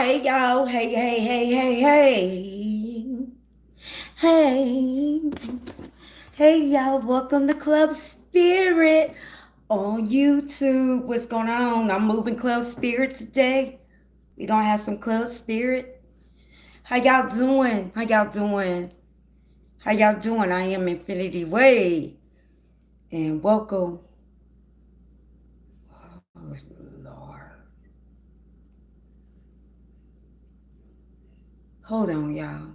Hey y'all, hey. Hey. Hey y'all, welcome to Club Spirit on YouTube. What's going on? I'm moving Club Spirit today. We're gonna have some Club Spirit. How y'all doing? How y'all doing? I am Infinity Way. And welcome. Oh, Lord. Hold on, y'all.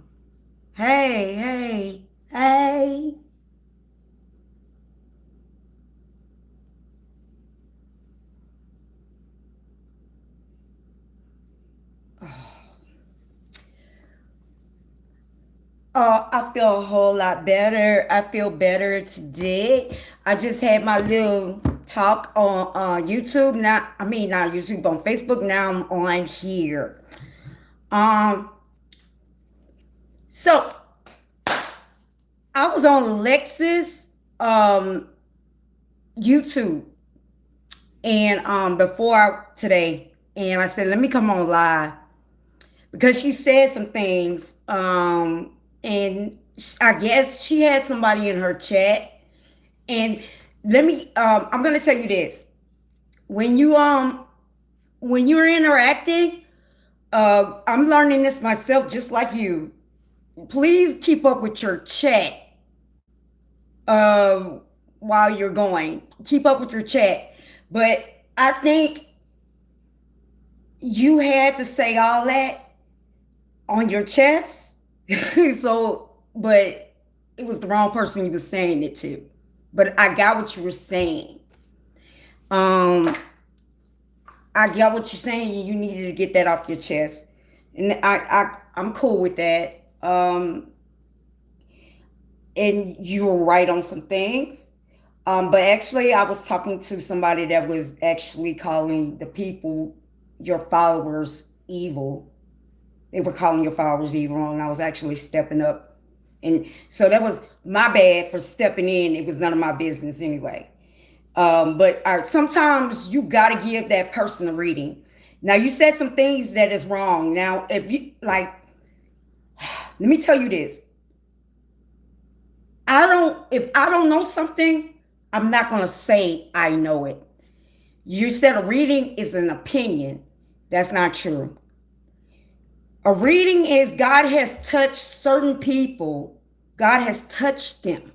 Hey. I feel a whole lot better. I feel better today. I just had my little talk on YouTube. Now, I mean, not YouTube, on Facebook. Now I'm on here. Um, so I was on Lex's YouTube and today, and I said, let me come on live because she said some things. And I guess she had somebody in her chat. And I'm gonna tell you this. When you when you're interacting, I'm learning this myself just like you. Please keep up with your chat uh while you're going. Keep up with your chat. But I think you had to say all that on your chest. But it was the wrong person you were saying it to. But I got what you were saying. Um, I got what you're saying. You needed to get that off your chest, and I'm cool with that. And you were right on some things. But actually, I was talking to somebody that was actually calling the people, your followers, evil. They were calling your followers evil, and I was actually stepping up. And so that was my bad for stepping in. It was none of my business anyway. But sometimes you got to give that person a reading. Now, you said some things that is wrong. Now, if you like, let me tell you this. If I don't know something, I'm not going to say I know it. You said a reading is an opinion. That's not true. A reading is God has touched certain people. God has touched them.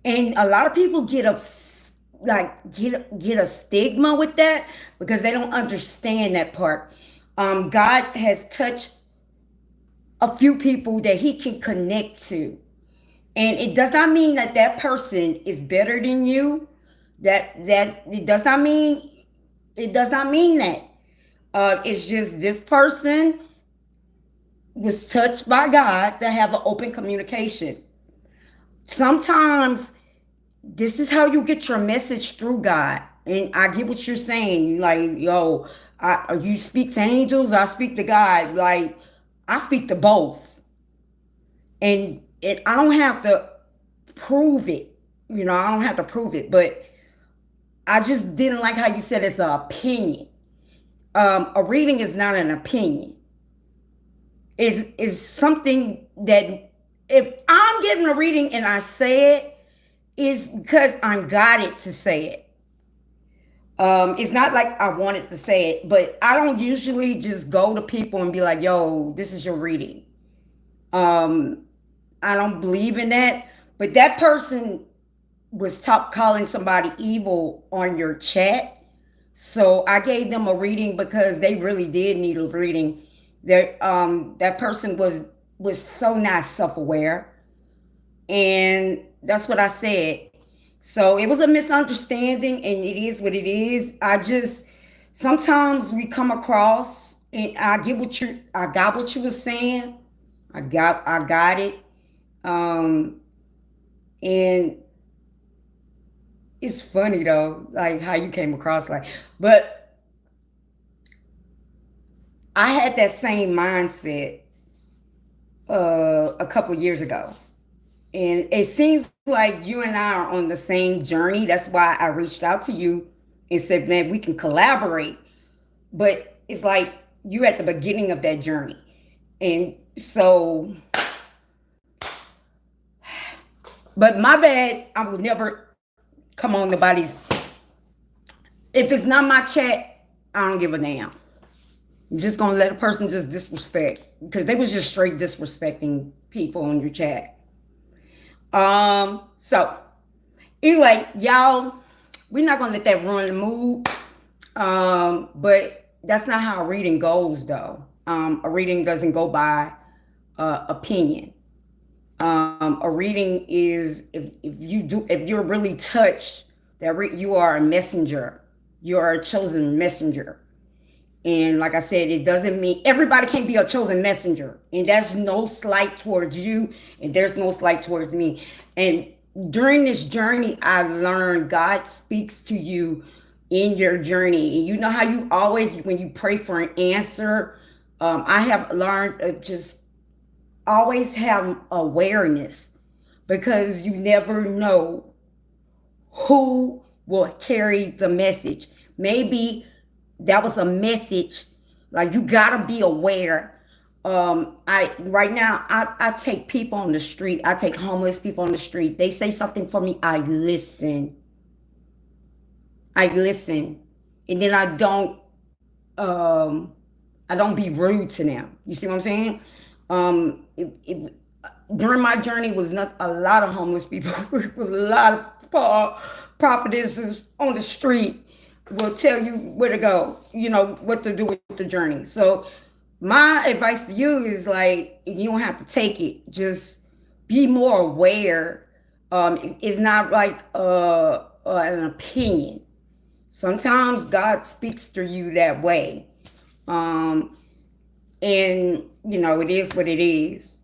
And a lot of people get upset, like get a stigma with that because they don't understand that part. God has touched a few people that he can connect to. And it does not mean that that person is better than you. That it does not mean that. It's just this person was touched by God to have an open communication. Sometimes this is how you get your message through God. And I get what you're saying. Like, yo, you speak to angels, I speak to God. Like, I speak to both. And I don't have to prove it. I don't have to prove it. But I just didn't like how you said it's an opinion. A reading is not an opinion. Is something that if I'm getting a reading and I say it, is because I'm guided to say it. It's not like I wanted to say it, but I don't usually just go to people and be like, yo, this is your reading. Um, I don't believe in that. But that person was calling somebody evil on your chat. So I gave them a reading because they really did need a reading. That person was so not self-aware. And that's what I said. So it was a misunderstanding, and it is what it is. I just sometimes we come across, and I got what you were saying. I got it. Um, and it's funny though, like how you came across like, but I had that same mindset a couple of years ago. And it seems like you and I are on the same journey. That's why I reached out to you and said, man, we can collaborate. But it's like you at the beginning of that journey. And so, but my bad, I will never come on nobody's. If it's not my chat, I don't give a damn. I'm just gonna let a person just disrespect because they was just straight disrespecting people on your chat. So anyway, y'all, we're not gonna let that ruin the mood. But that's not how a reading goes, though. A reading doesn't go by opinion. A reading is if you're really touched, you are a messenger. You are a chosen messenger. And like I said, it doesn't mean everybody can't be a chosen messenger. And that's no slight towards you, and there's no slight towards me. And during this journey, I learned God speaks to you in your journey. And you know how you always, when you pray for an answer, I have learned just always have awareness because you never know who will carry the message. Maybe that was a message. Like you gotta be aware. I right now I take people on the street. I take homeless people on the street. They say something for me. I listen. I listen, and then um I don't be rude to them. You see what I'm saying? If during my journey was not a lot of homeless people. It was a lot of prophetesses on the street will tell you where to go, what to do with the journey. So my advice to you is like, you don't have to take it. Just be more aware. It's not like an opinion. Sometimes God speaks through you that way. And it is what it is.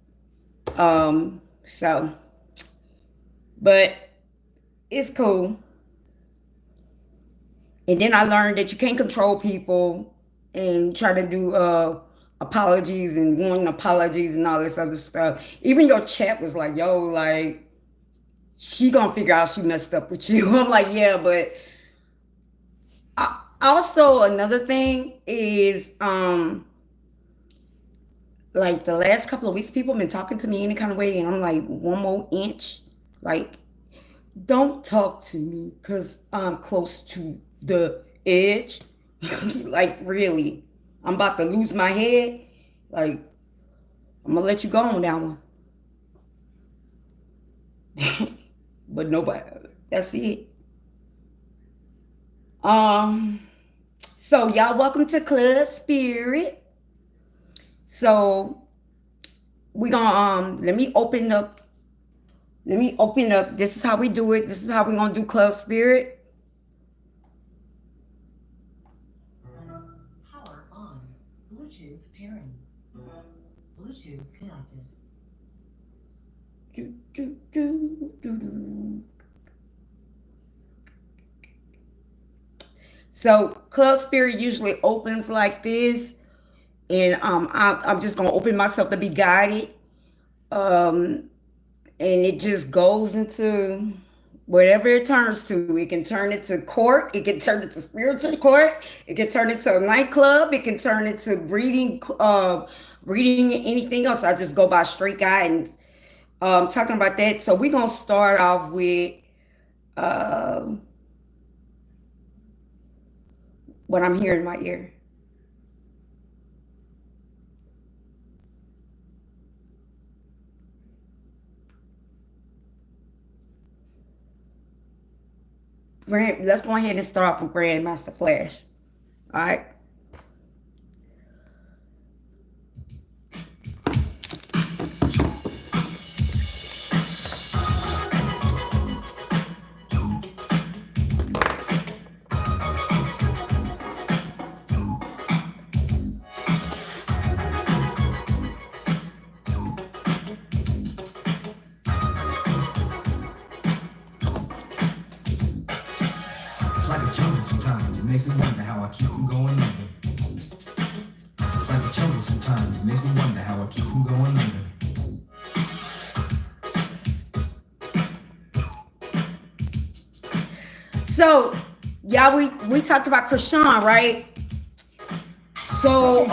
So, but it's cool. And then I learned that you can't control people and try to do apologies and wanting apologies and all this other stuff. Even your chat was like, yo, like, she gonna figure out she messed up with you. I'm like, yeah, but also another thing is like the last couple of weeks, people have been talking to me any kind of way, and I'm like, one more inch, like, don't talk to me because I'm close to the edge. Like, really, I'm about to lose my head. Like, I'm gonna let you go on that one. But nobody, that's it. So y'all, welcome to Club Spirit. So we gonna let me open up. This is how we do it. This is how we're gonna do Club Spirit. Power on. Bluetooth pairing. Bluetooth connected. Do, do, do, do, do. So Club Spirit usually opens like this, and I'm just gonna open myself to be guided, um, and it just goes into whatever it turns to. It can turn into court. It can turn into spiritual court. It can turn into a nightclub. It can turn into reading anything else. I just go by straight guidance. Talking about that. So we're gonna start off with uh, what I'm hearing in my ear. Let's go ahead and start off with Grandmaster Flash. All right. It's like a jungle sometimes. It makes me wonder how I keep from going under. It's like a jungle sometimes. It makes me wonder how I keep from going under. So, y'all, we talked about Chrisean, right? So,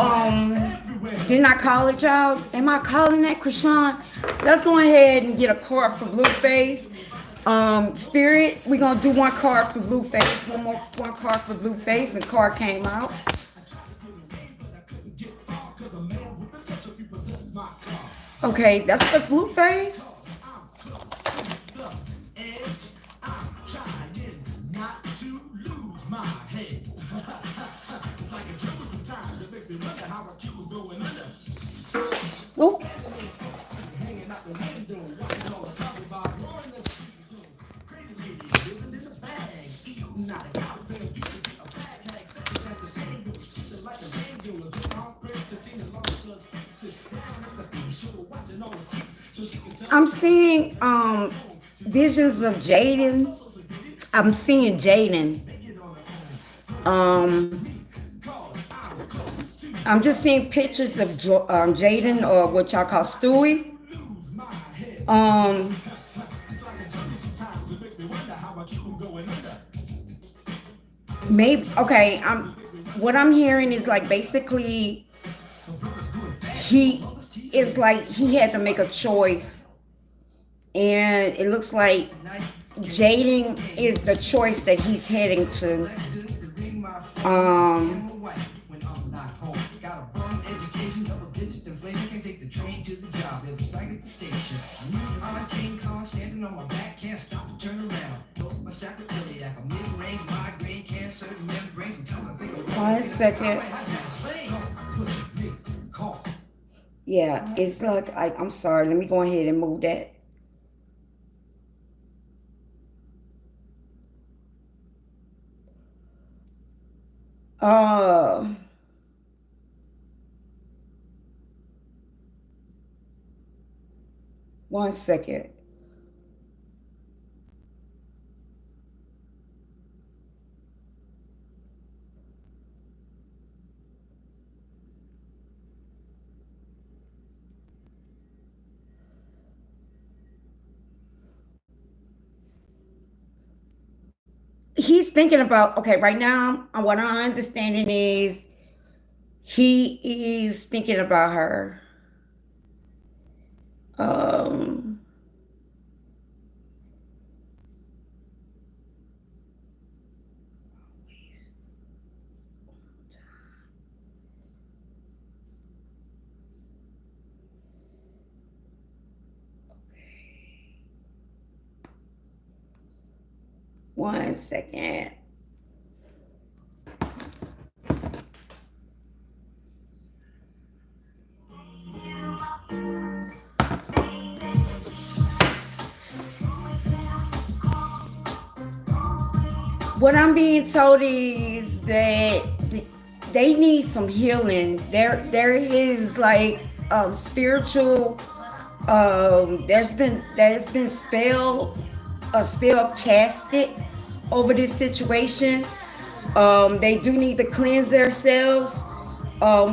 didn't I call it, y'all? Am I calling that, Chrisean? Let's go ahead and get a card for Blueface. Spirit, we're gonna do one card for Blueface, one card for Blueface, and card came out. Okay, that's for Blueface. Oh. I'm seeing visions of Jaden. I'm seeing Jaden. Um, I'm just seeing pictures of Jaden, or what y'all call Stewie. Um, maybe okay. What I'm hearing is like basically he is like he had to make a choice, and it looks like Jaden is the choice that he's heading to. Um, One second. Yeah, it's like I'm sorry. Let me go ahead and move that. Uh, One second. He's thinking about, okay, right now, what I'm understanding is he is thinking about her. Um, 1 second. What I'm being told is that they need some healing. There is like spiritual. There's been a spell casted over this situation. They do need to cleanse themselves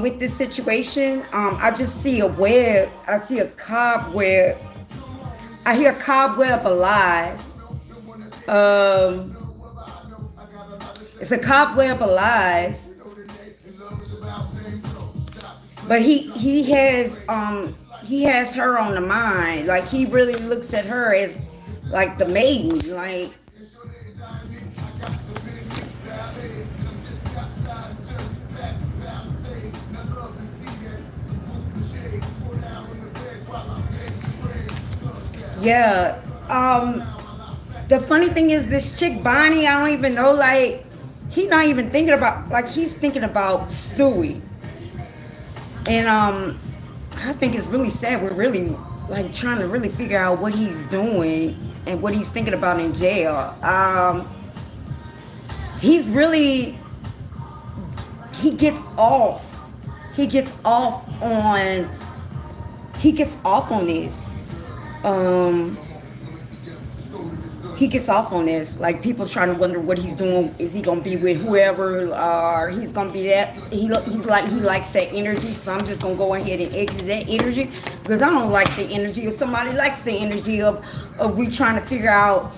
with this situation. I just see a web. I see a cobweb. I hear cobweb of lies. Um, it's a cobweb of lies. But he has her on the mind. Like he really looks at her as like the maiden. Like yeah. The funny thing is this chick Bonnie, I don't even know, like he not even thinking about, like he's thinking about Stewie. And I think it's really sad. We're really like trying to really figure out what he's doing and what he's thinking about in jail. He's really he gets off. He gets off on he gets off on this. Um he gets off on this. Like people trying to wonder what he's doing. Is he gonna be with whoever? Or he's gonna be that? He's like he likes that energy. So I'm just gonna go ahead and exit that energy because I don't like the energy. If somebody likes the energy of we trying to figure out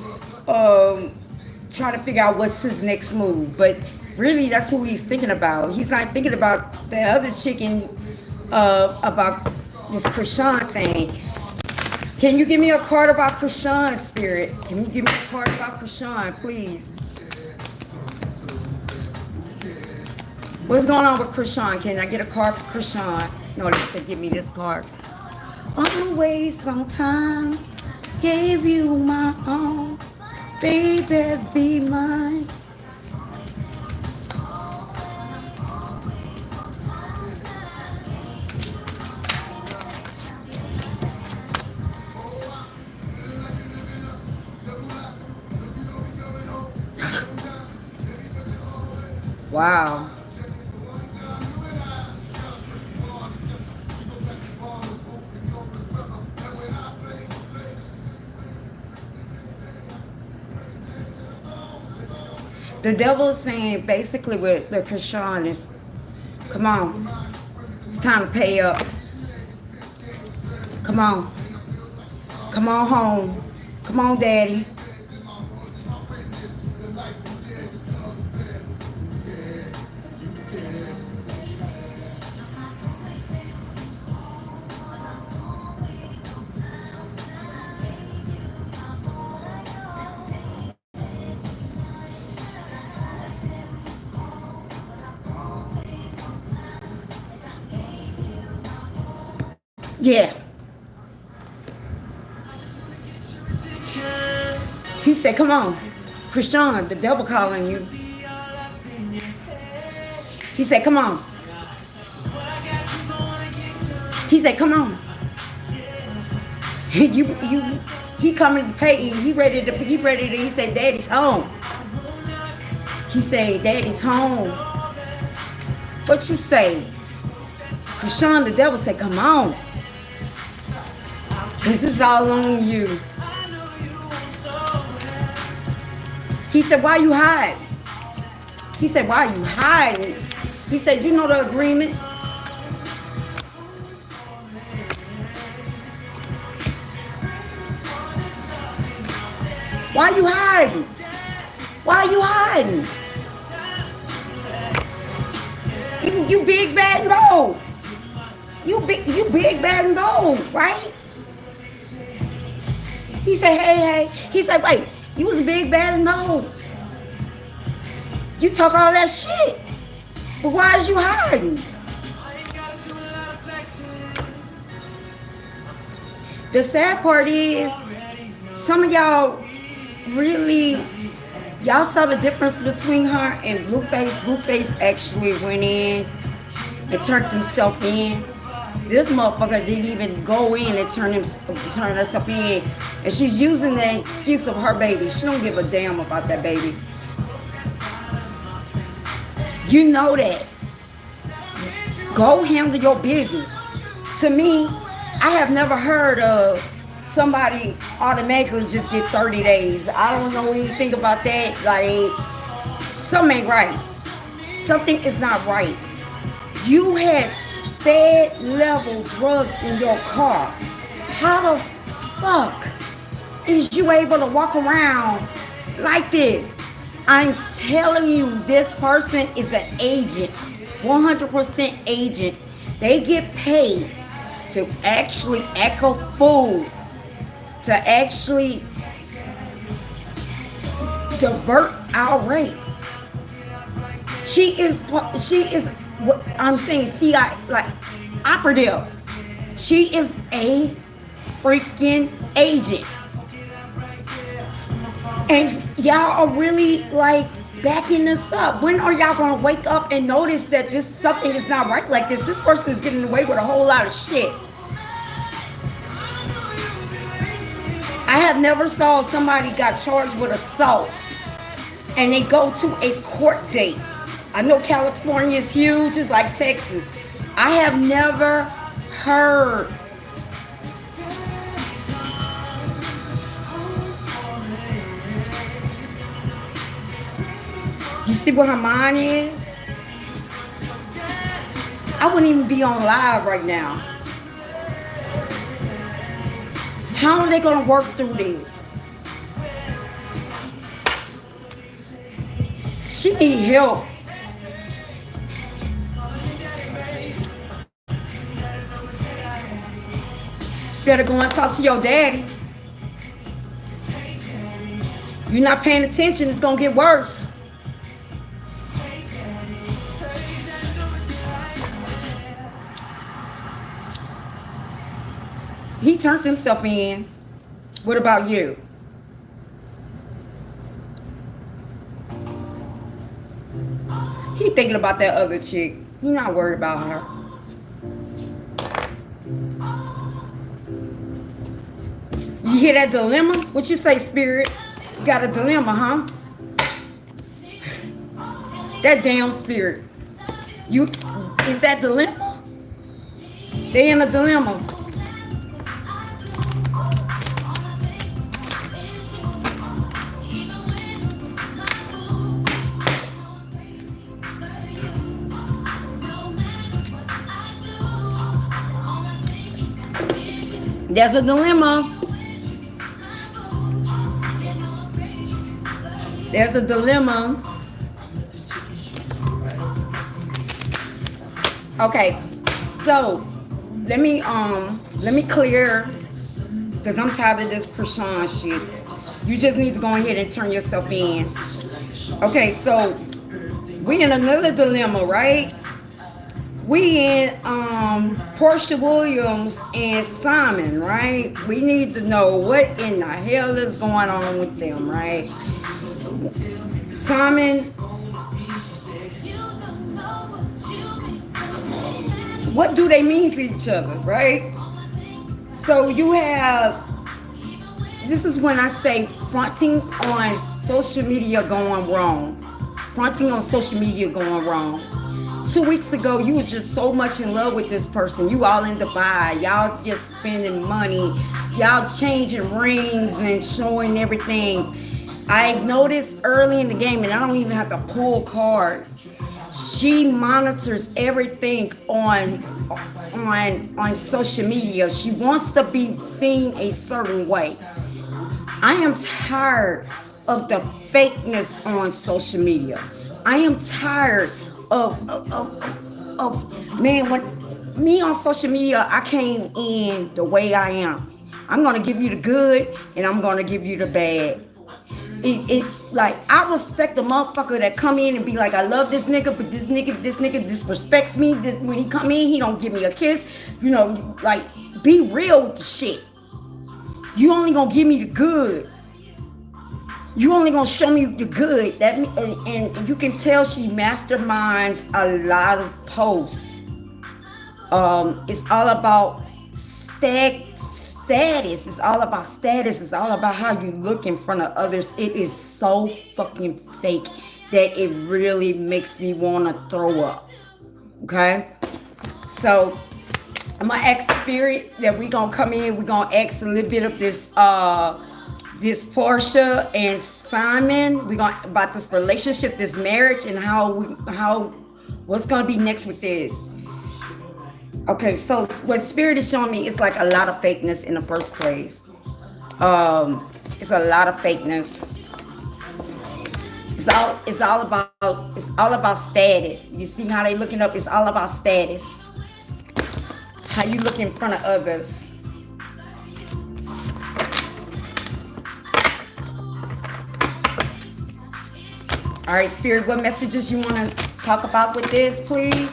what's his next move. But Really, that's who he's thinking about. He's not thinking about the other chicken, about this Chrisean thing. Can you give me a card about Chrisean, Spirit? Can you give me a card about Chrisean, please? What's going on with Chrisean? Can I get a card for Chrisean? No, they said give me this card. Always sometime gave you my own, baby, be mine. Wow. The devil is saying basically with the Chrisean is, come on, it's time to pay up. Come on. Come on home. Come on, daddy. Yeah. He said, come on. Chrisean, the devil calling you. He said, come on. He said, come on. He coming to pay you. He said, daddy's home. He said, daddy's home. What you say? Chrisean, the devil said, come on. This is all on you. He said, why you hiding? He said, why are you hiding? He said, you know the agreement? Why you hiding? Why you hiding? You big, bad, and bold. You big, bad, and bold, right? He said, hey. He said, wait, you was big, bad, and bold. You talk all that shit. But why is you hiding? The sad part is, some of y'all really, y'all saw the difference between her and Bluface. Bluface actually went in and turned himself in. This motherfucker didn't even go in and turn herself in. And she's using the excuse of her baby. She don't give a damn about that baby. You know that. Go handle your business. To me, I have never heard of somebody automatically just get 30 days. I don't know anything about that. Like, something ain't right. Something is not right. You had fed level drugs in your car. How the fuck is you able to walk around like this? I'm telling you, this person is an agent, 100% agent. They get paid to actually act a fool, to actually divert our race. She is what I'm saying, CI, like operative. She is a freaking agent. And y'all are really like backing this up. When are y'all gonna wake up and notice that something is not right like this? This person is getting away with a whole lot of shit. I have never saw somebody got charged with assault and they go to a court date. I know California is huge, it's like Texas. I have never heard you see where her mind is? I wouldn't even be on live right now. How are they gonna work through this? She need help Better go and talk to your daddy. You're not paying attention, it's gonna get worse. He turned himself in. What about you? He thinking about that other chick. He not worried about her. You hear that dilemma? What you say, Spirit? You got a dilemma, huh? That damn Spirit. You is that dilemma? They in a dilemma. There's a dilemma. There's a dilemma. Okay, so let me clear, because I'm tired of this Chrisean shit. You just need to go ahead and turn yourself in. Okay, so we in another dilemma, right? We in Porsha Williams and Simon, right? We need to know what in the hell is going on with them, right? Simon, what do they mean to each other, right? So you have, this is when I say fronting on social media going wrong. Fronting on social media going wrong. 2 weeks ago, you was just so much in love with this person. You all in Dubai. Y'all just spending money. Y'all changing rings and showing everything. I noticed early in the game, and I don't even have to pull cards. She monitors everything on social media. She wants to be seen a certain way. I am tired of the fakeness on social media. I am tired of man, when me on social media, I came in the way I am. I'm gonna give you the good and I'm gonna give you the bad. It like, I respect a motherfucker that come in and be like, I love this nigga, but this nigga disrespects me. When he come in, he don't give me a kiss. You know, like, be real with the shit. You only gonna give me the good. You only gonna show me the good. That and you can tell she masterminds a lot of posts. It's all about status. It's all about status. It's all about how you look in front of others. It is so fucking fake that it really makes me wanna throw up. Okay, so I'm gonna ask Spirit that we gonna come in. We gonna ask a little bit of this Porsha and Simon. We're going about this relationship, this marriage, and what's gonna be next with this. Okay, so what Spirit is showing me is like a lot of fakeness in the first place. It's a lot of fakeness. It's all about status. You see how they looking up? It's all about status. How you look in front of others. All right, Spirit, what messages you want to talk about with this, please?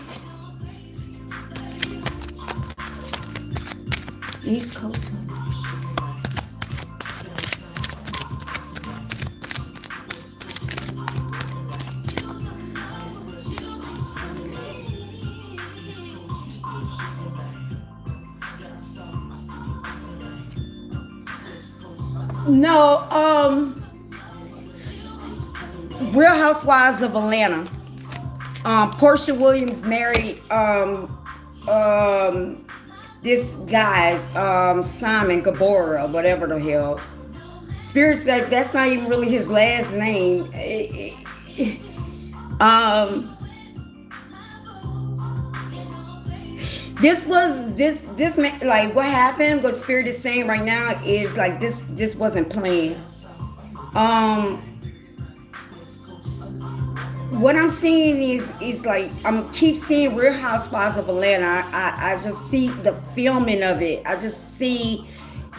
East Coast. No, Real Housewives of Atlanta. Porsha Williams married this guy, Simon Gabora, whatever the hell. Spirit said that's not even really his last name. This like what happened, what Spirit is saying right now is like this wasn't planned. what I'm seeing is like I'm keep seeing Real Housewives of Atlanta. I just see the filming of it. I just see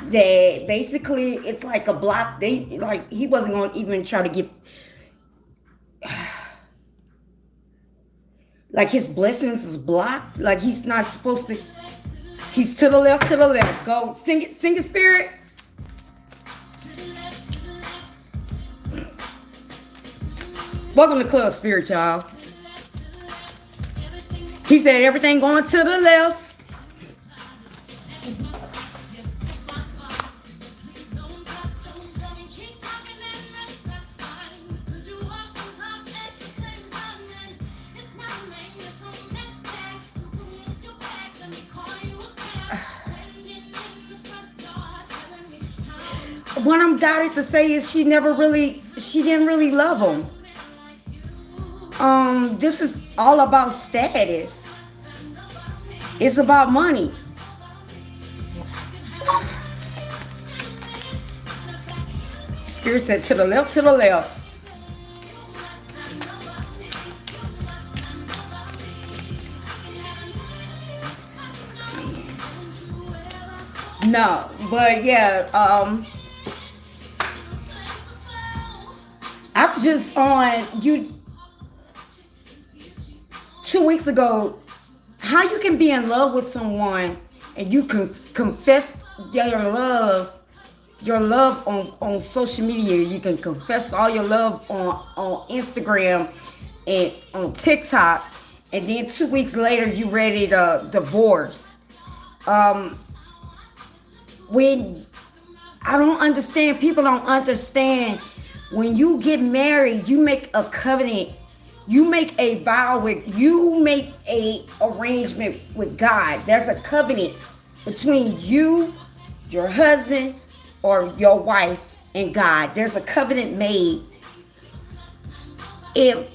that basically it's like a block. They like he wasn't gonna even try to get like his blessings is blocked. Like he's not supposed to. He's to the left, to the left. Go sing it, spirit. Welcome to Club Spirit, y'all. He said everything going to the left. What I'm doubted to say is she didn't really love him. This is all about status. It's about money. Spirit said to the left, to the left. No, but yeah, I'm just on you 2 weeks ago. How you can be in love with someone and you can confess your love on social media. You can confess all your love on Instagram and on TikTok, and then 2 weeks later you ready to divorce. When I don't understand, people don't understand. When you get married, you make a covenant. You make a vow you make a arrangement with God. There's a covenant between you, your husband, or your wife and God. There's a covenant made. If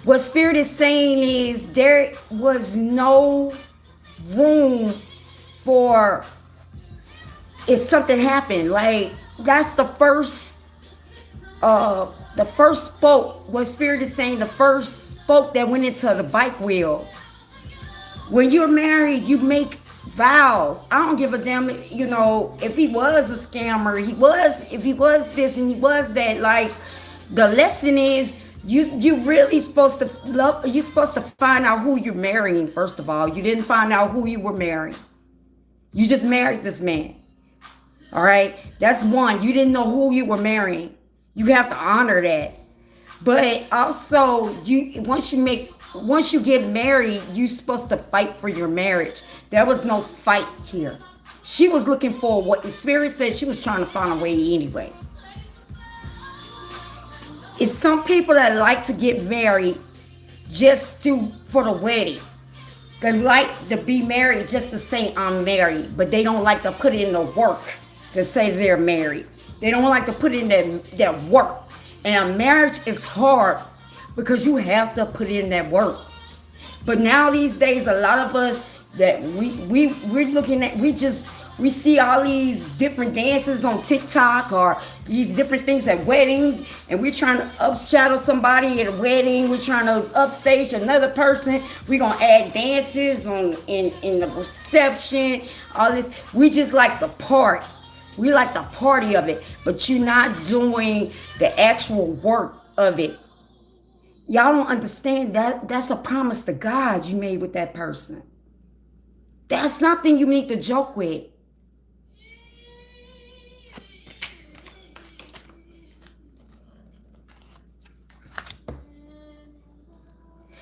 what Spirit is saying is there was no room for if something happened. Like that's the first spoke. What Spirit is saying, the first spoke that went into the bike wheel. When you're married, you make vows. I don't give a damn, if he was a scammer, if he was this and he was that. Like the lesson is you really supposed to love. You're supposed to find out who you're marrying. First of all, you didn't find out who you were marrying. You just married this man. All right, that's one. You didn't know who you were marrying. You have to honor that. But also, once you get married, you're supposed to fight for your marriage. There was no fight here. She was looking for what the Spirit said. She was trying to find a way anyway. It's some people that like to get married just for the wedding. They like to be married just to say I'm married, but they don't like to put in the work to say they're married. They don't like to put in that work. And a marriage is hard because you have to put in that work. But now these days, a lot of us that we're looking at, we see all these different dances on TikTok or these different things at weddings, and we're trying to upshadow somebody at a wedding. We're trying to upstage another person. We're gonna add dances in the reception, all this. We just like the party. We like the party of it, but you're not doing the actual work of it. Y'all don't understand that that's a promise to God you made with that person. That's nothing you need to joke with.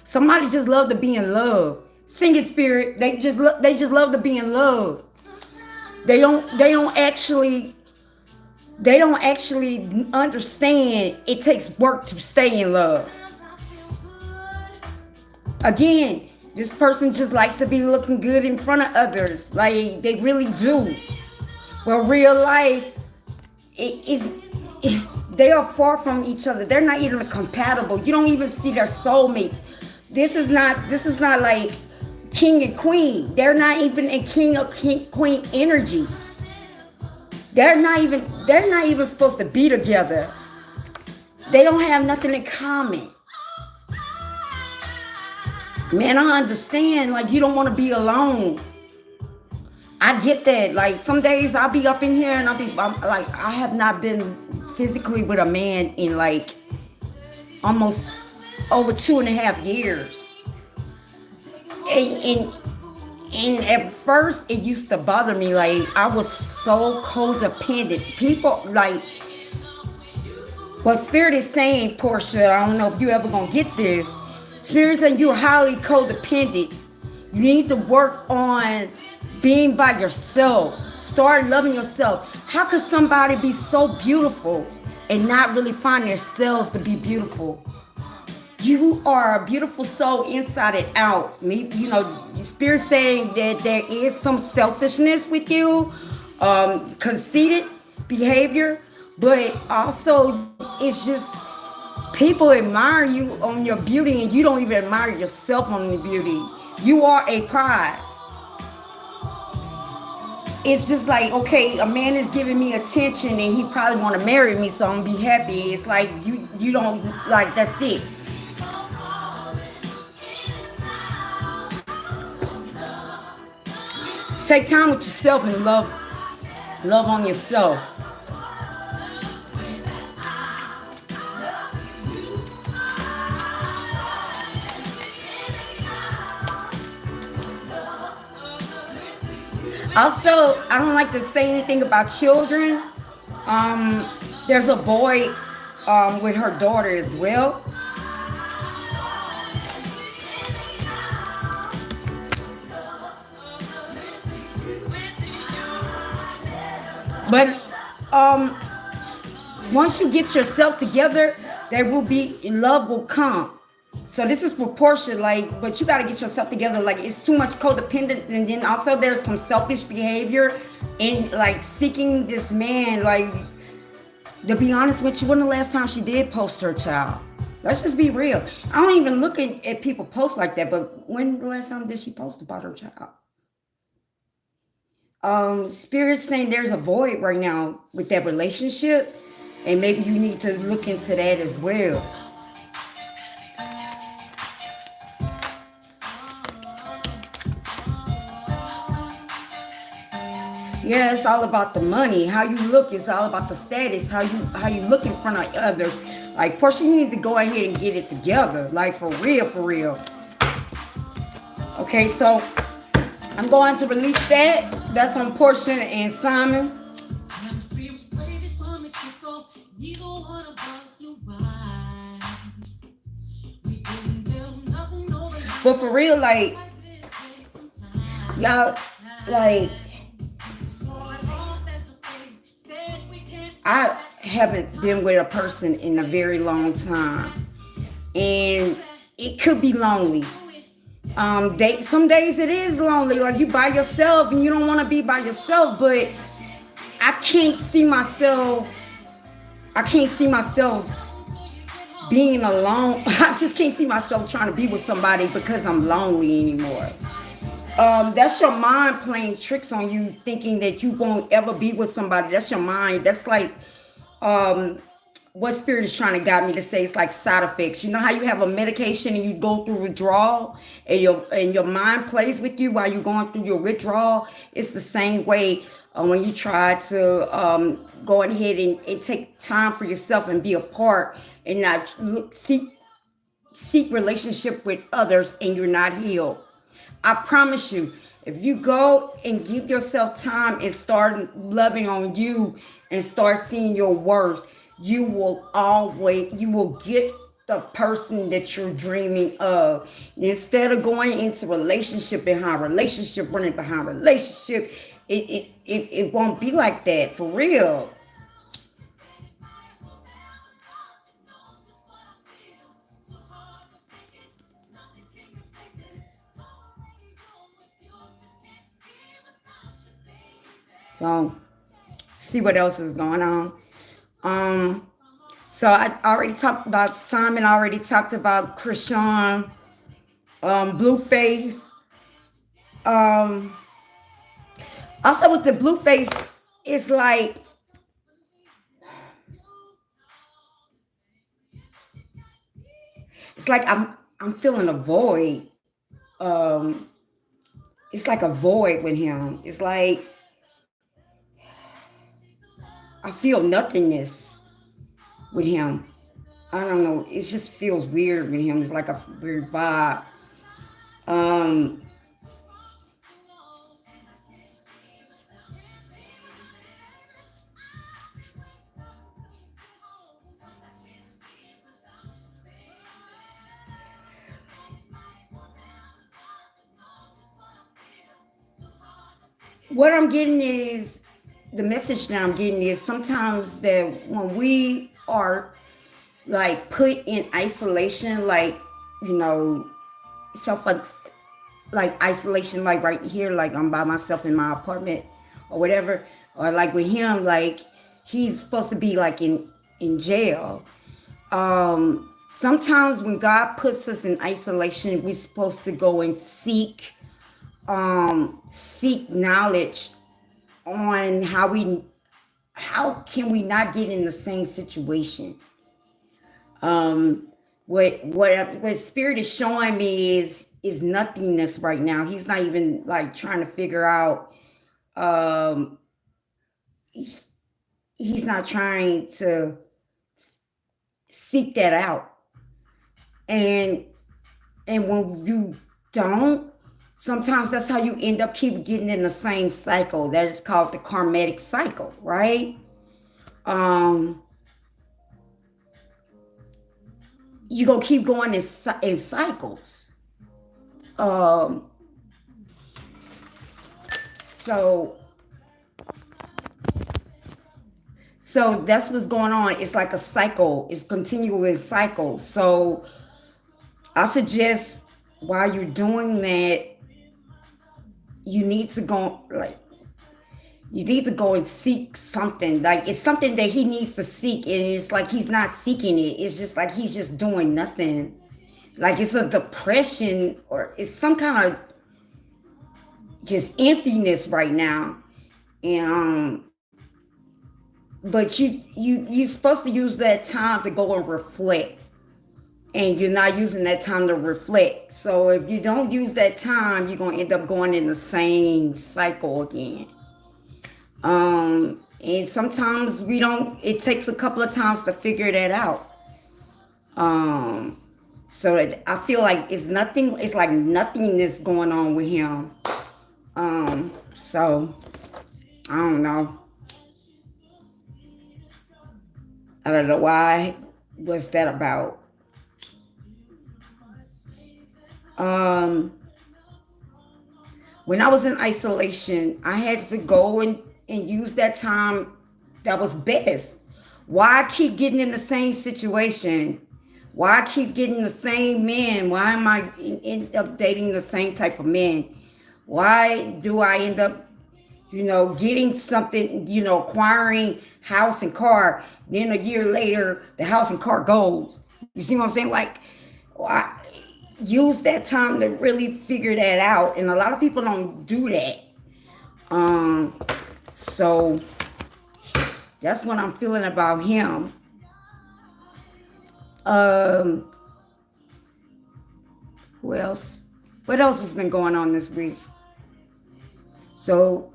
Somebody just love to be in love. Sing it, Spirit. They just love to be in love. They don't actually understand it takes work to stay in love. Again, this person just likes to be looking good in front of others. Like they really do. Well, real life, they are far from each other. They're not even compatible. You don't even see their soulmates. This is not like king and queen. They're not even in king or queen energy. They're not even supposed to be together. They don't have nothing in common. Man, I understand. Like, you don't want to be alone. I get that. Like, some days I'll be up in here and I'm like, I have not been physically with a man in like almost over 2.5 years. And, and at first it used to bother me. Like, I was so codependent. People, like, what Spirit is saying, Porsha, I don't know if you ever gonna get this. Spirit saying you're highly codependent. You need to work on being by yourself. Start loving yourself. How could somebody be so beautiful and not really find themselves to be beautiful? You are a beautiful soul inside and out. Spirit saying that there is some selfishness with you, conceited behavior, but also it's just people admire you on your beauty and you don't even admire yourself on your beauty. You are a prize. It's just like, okay, a man is giving me attention and he probably want to marry me, so I'm gonna be happy. It's like you don't, like, that's it. Take time with yourself and love on yourself. Also, I don't like to say anything about children. There's a boy with her daughter as well. But once you get yourself together, there will be love will come. So this is for Porsha, like, but you got to get yourself together. Like, it's too much codependent, and then also there's some selfish behavior in like seeking this man. Like, to be honest with you, when the last time she did post her child? Let's just be real. I don't even look at people post like that. But when the last time did she post about her child? Spirit's saying there's a void right now with that relationship, and maybe you need to look into that as well. Yeah, it's all about the money. How you look is all about the status. How you look in front of others. Like, Porsha, you need to go ahead and get it together. Like, for real, for real. Okay, so I'm going to release that. That's on Porsha and Simon. But for real, like, y'all, like, I haven't been with a person in a very long time, and it could be lonely. Some days it is lonely, like you by yourself and you don't want to be by yourself. But I can't see myself. I can't see myself being alone. I just can't see myself trying to be with somebody because I'm lonely anymore. That's your mind playing tricks on you, thinking that you won't ever be with somebody. That's your mind. That's like what Spirit is trying to guide me to say. It's like side effects. You know how you have a medication and you go through withdrawal, and your mind plays with you while you're going through your withdrawal. It's the same way when you try to go ahead and take time for yourself and be apart and not seek relationship with others, and you're not healed. I promise you, if you go and give yourself time and start loving on you and start seeing your worth, you will get the person that you're dreaming of. Instead of going into relationship behind relationship, running behind relationship, it won't be like that, for real. So, see what else is going on. Um, so I already talked about Simon. I already talked about Chrisean, Bluface. Um, Also with the Bluface, it's like It's like I'm feeling a void. Um, it's like a void with him. It's like I feel nothingness with him. I don't know. It just feels weird with him. It's like a weird vibe. Um, what I'm getting is the message that I'm getting is sometimes that when we are like put in isolation, like you know, self like isolation, like right here, like I'm by myself in my apartment or whatever, or like with him, like he's supposed to be like in jail. Sometimes when God puts us in isolation, we're supposed to go and seek knowledge on how can we not get in the same situation. What spirit is showing me is nothingness right now. He's not even like trying to figure out. um he's not trying to seek that out. And and when you don't, sometimes that's how you end up keep getting in the same cycle. That is called the karmatic cycle, right? um you gonna keep going in cycles. um so so that's what's going on. It's like a cycle. It's continuous cycle. So I suggest while you're doing that, you need to go like you need to go and seek something. Like it's something that he needs to seek, and it's like he's not seeking it. It's just like he's just doing nothing. Like it's a depression or it's some kind of just emptiness right now. And but you're supposed to use that time to go and reflect, and you're not using that time to reflect. So if you don't use that time, you're gonna end up going in the same cycle again. And sometimes we don't. It takes a couple of times to figure that out. So I feel like it's nothing. It's like nothingness going on with him. So I don't know. I don't know why. What's that about? Um, when I was in isolation, I had to go and use that time that was best. Why I keep getting in the same situation? Why I keep getting the same men? Why am I end up dating the same type of men? Why do I end up, getting something, acquiring house and car? Then a year later, the house and car goes. You see what I'm saying? Like, I use that time to really figure that out, and a lot of people don't do that. So that's what I'm feeling about him. Um, who else? What else has been going on this week? So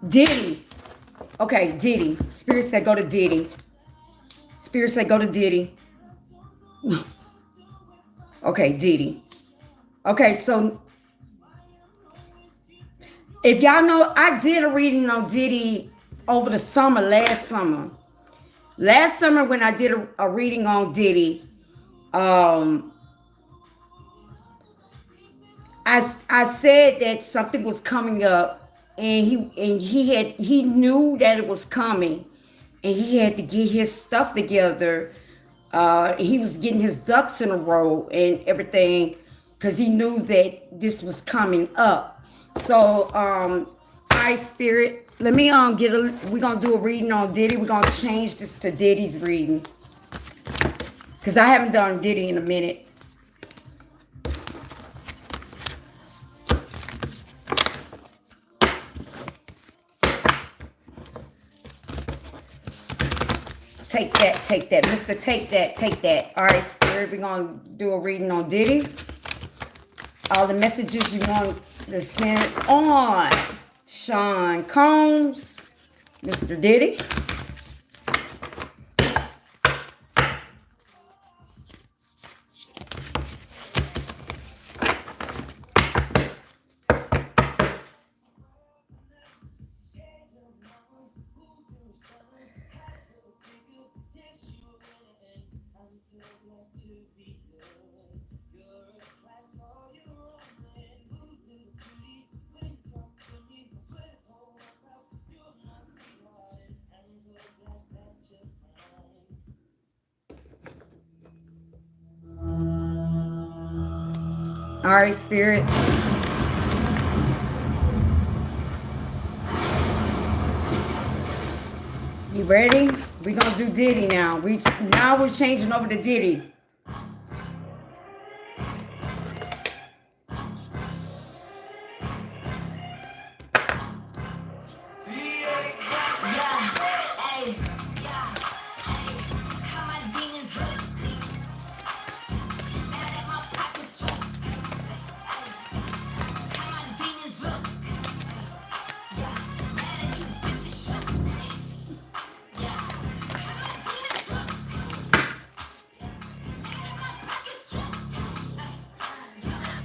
Diddy. Okay, Diddy. Spirit said go to Diddy. Spirit said go to Diddy. Okay, Diddy. Okay, so if y'all know, I did a reading on Diddy over the summer, last summer. Last summer when I did a reading on Diddy, um, I said that something was coming up, and he knew that it was coming, and he had to get his stuff together. He was getting his ducks in a row and everything because he knew that this was coming up. So, I spirit. Let me we're gonna do a reading on Diddy. We're gonna change this to Diddy's reading because I haven't done Diddy in a minute. Take that, take that. Mr. Take that, take that. All right, Spirit, we're going to do a reading on Diddy. All the messages you want to send on Sean Combs, Mr. Diddy. All right, Spirit. You ready? We're gonna do Diddy now. Now we're changing over to Diddy.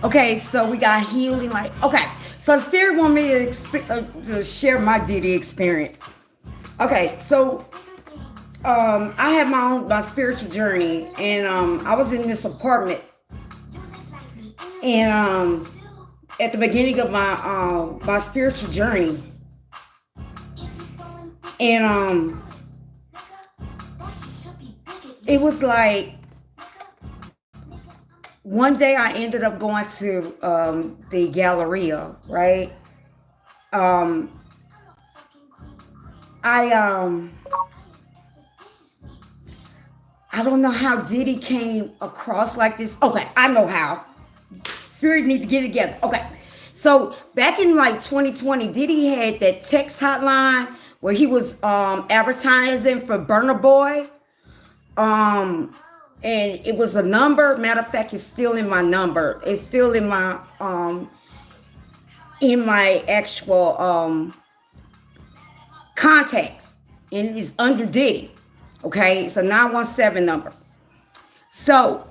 Okay, so we got healing. Okay, so Spirit want me to share my Diddy experience. Okay, so I had my spiritual journey, and I was in this apartment, and at the beginning of my spiritual journey, and it was like one day I ended up going to the Galleria, right? I I don't know how Diddy came across like this. Okay, I know how. Spirit need to get it together. Okay, so back in like 2020, Diddy had that text hotline where he was advertising for Burner Boy. And it was a number. Matter of fact, it's still in my number. It's still in my actual contacts, and it's under Diddy. Okay, it's a 917 number. So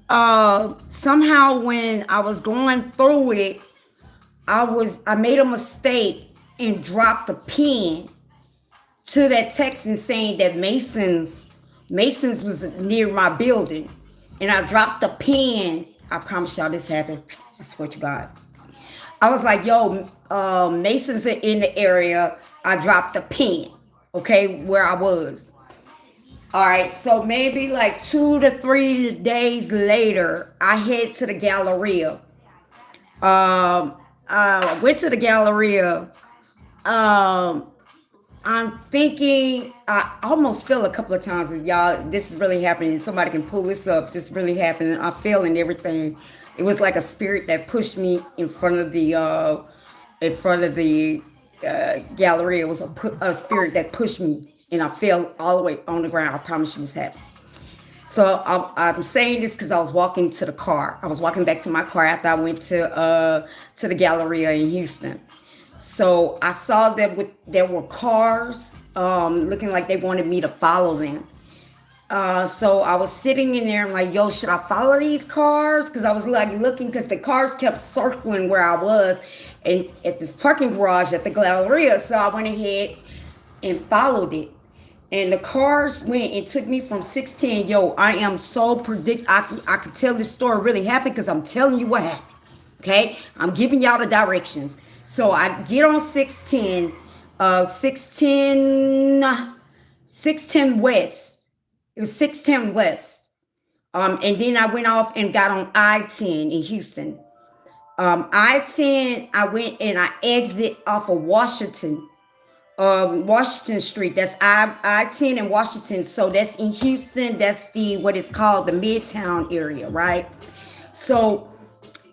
somehow when I was going through it, I made a mistake and dropped a pin to that text and saying that Mason's was near my building, and I dropped a pin. I promise y'all this happened. I swear to God. I was like, yo, Mason's in the area. I dropped a pin, okay, where I was. All right, so maybe like 2 to 3 days later, I head to the Galleria. I went to the Galleria. I'm thinking, I almost feel a couple of times that y'all, this is really happening. Somebody can pull this up. This really happening. I feel in everything. It was like a spirit that pushed me in front of the Galleria. It was a spirit that pushed me, and I fell all the way on the ground. I promise you this happened. So I'm saying this because I was walking to the car. I was walking back to my car after I went to the Galleria in Houston. So I saw that there were cars looking like they wanted me to follow them. So I was sitting in there and like, yo, should I follow these cars? Because I was like looking, because the cars kept circling where I was and at this parking garage at the Galleria. So I went ahead and followed it. And the cars went and took me from 610. Yo, I am so I could tell this story really happened because I'm telling you what happened. Okay? I'm giving y'all the directions. So I get on 610, 610 West. It was 610 West. And then I went off and got on I-10 in Houston. I-10, I went and I exit off of Washington Street. That's I-10 in Washington. So that's in Houston. That's what is called the Midtown area, right? So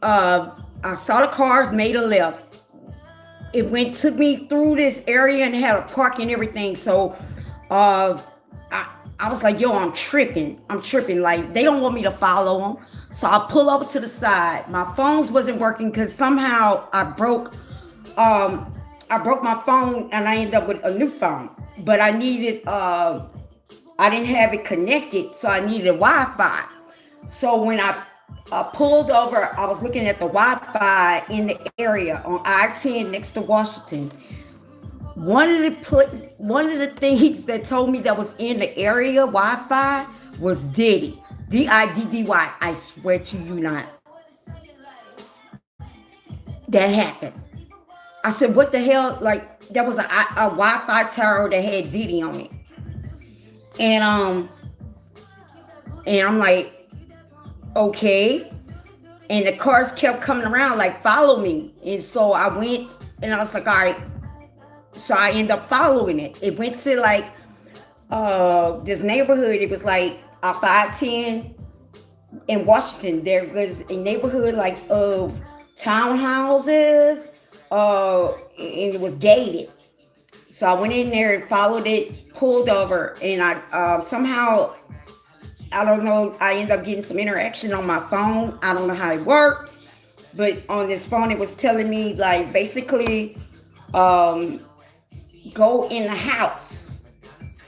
I saw the cars, made a left. It took me through this area and had a park and everything. So I was like, yo, I'm tripping. I'm tripping. Like, they don't want me to follow them. So I pull over to the side. My phones wasn't working because somehow um, I broke my phone and I ended up with a new phone. But I didn't have it connected, so I needed Wi-Fi. So when I pulled over, I was looking at the Wi-Fi in the area on I-10 next to Washington. One of the things that told me that was in the area Wi-Fi was Diddy, Diddy. I swear to you not, that happened. I said, what the hell? Like there was a Wi-Fi tower that had Diddy on it, and I'm like, okay. And the cars kept coming around like follow me, and so I went and I was like, all right. So I ended up following it. It went to like this neighborhood. It was like a 510 in Washington. There was a neighborhood like of townhouses, and it was gated. So I went in there and followed it, pulled over, and I somehow, I don't know, I ended up getting some interaction on my phone. I don't know how it worked, but on this phone it was telling me like basically um, go in the house.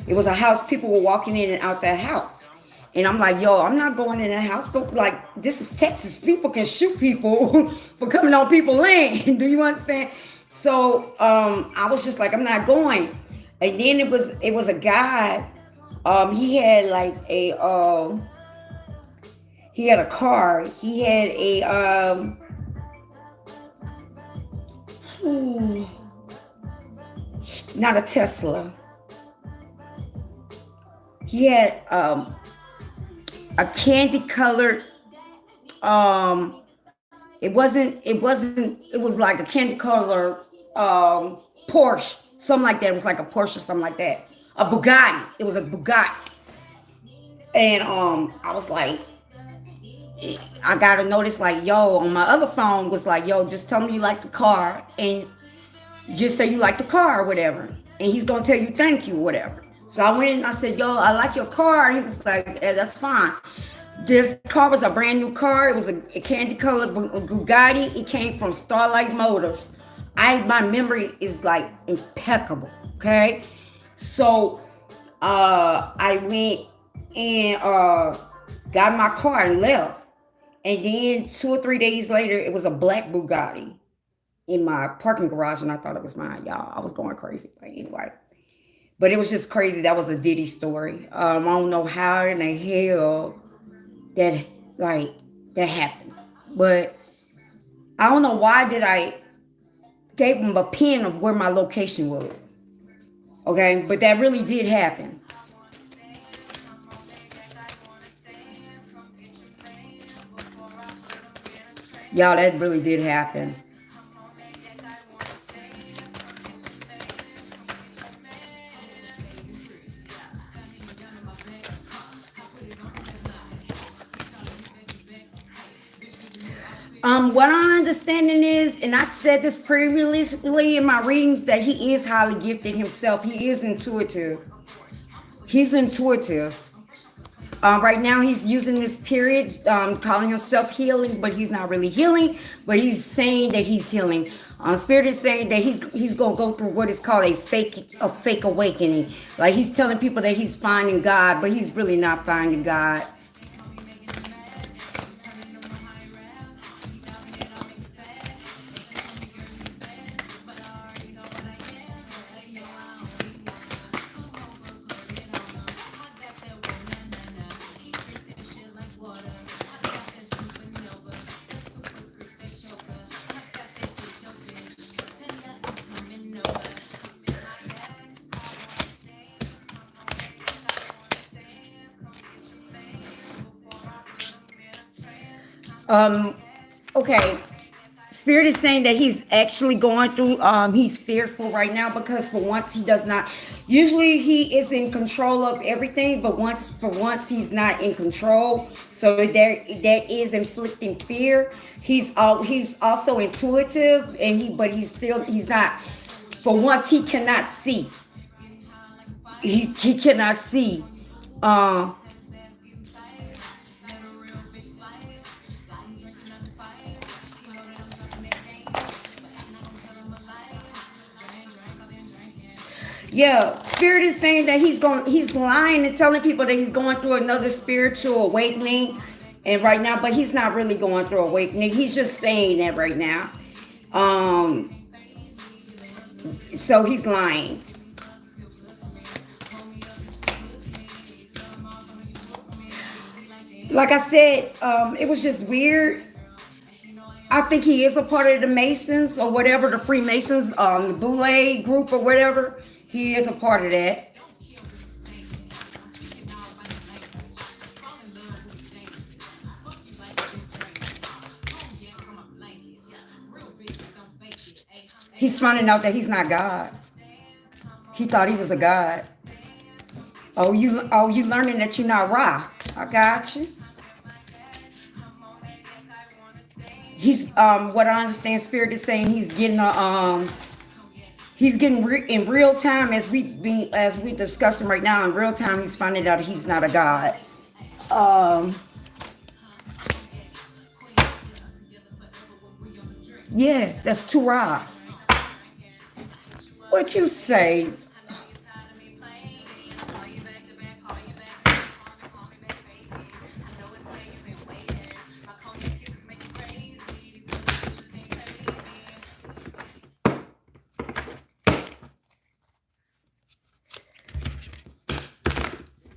It was a house. People were walking in and out that house. And I'm like, yo, I'm not going in the house. Like, this is Texas. People can shoot people for coming on people's land. Do you understand? So I was just like, I'm not going. And then it was a guy. He had like he had a car. He had a not a Tesla. He had a candy colored it was like a candy color Porsche, something like that. It was like a Porsche, something like that. A Bugatti. It was a Bugatti. And I was like, I got a notice like, yo, on my other phone was like, yo, just tell me you like the car and just say you like the car or whatever. And he's gonna tell you thank you or whatever. So I went and I said, yo, I like your car. And he was like, yeah, that's fine. This car was a brand new car. It was a candy colored Bugatti. It came from Starlight Motors. My memory is like impeccable. Okay. So I went and got my car and left. And then 2 or 3 days later, it was a black Bugatti in my parking garage, and I thought it was mine, y'all. I was going crazy. But anyway, but it was just crazy. That was a Diddy story. I don't know how in the hell that like that happened, but I don't know why did I gave him a pin of where my location was. Okay, but that really did happen. Y'all, that really did happen. What I'm understanding is, and I said this previously in my readings, that he is highly gifted himself. He is intuitive. He's intuitive. Right now, he's using this period, calling himself healing, but he's not really healing. But he's saying that he's healing. Spirit is saying that he's gonna go through what is called a fake awakening. Like he's telling people that he's finding God, but he's really not finding God. Um, okay. Spirit is saying that he's actually going through, he's fearful right now because for once he does not, usually he is in control of everything, but for once he's not in control. So that is inflicting fear. He's also intuitive and he's not, for once he cannot see. He cannot see Um, yeah, Spirit is saying that he's lying and telling people that he's going through another spiritual awakening, and right now, but he's not really going through awakening. He's just saying that right now. Um, so he's lying. Like I said, it was just weird. I think he is a part of the Masons or whatever, the Freemasons, the Boule group or whatever. He is a part of that. He's finding out that he's not God. He thought he was a god. Oh, you learning that you're not Ra. I got you. He's what I understand Spirit is saying he's getting in real time as we discussing right now in real time he's finding out he's not a god. Um yeah, that's two Ra's. What you say?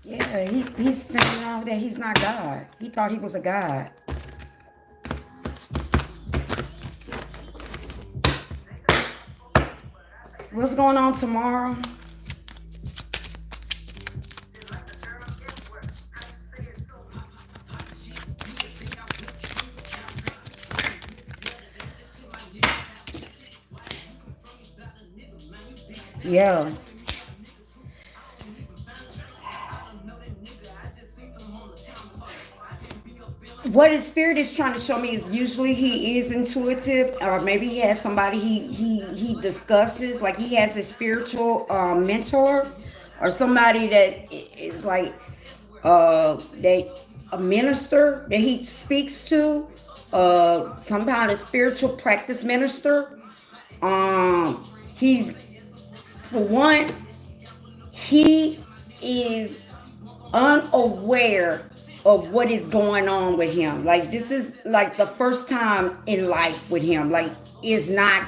Yeah, he's finding out that he's not God. He thought he was a god. What's going on tomorrow? Yeah. What his spirit is trying to show me is usually he is intuitive, or maybe he has somebody he discusses, like he has a spiritual mentor, or somebody that is like that a minister that he speaks to, some kind of spiritual practice minister. He's for once he is unaware of what is going on with him. Like this is like the first time in life with him. Like it's not,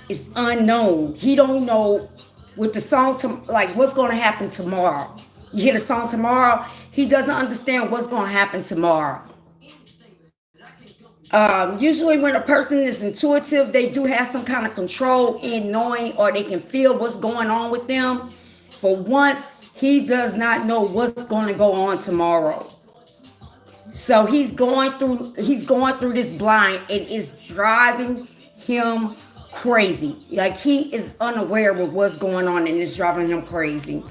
it's unknown. He don't know with the song to like what's going to happen tomorrow. You hear the song tomorrow. He doesn't understand what's going to happen tomorrow. Usually, when a person is intuitive, they do have some kind of control in knowing, or they can feel what's going on with them. For once, he does not know what's going to go on tomorrow. So he's going through this blind, and it's driving him crazy. Like he is unaware of what's going on, and it's driving him crazy.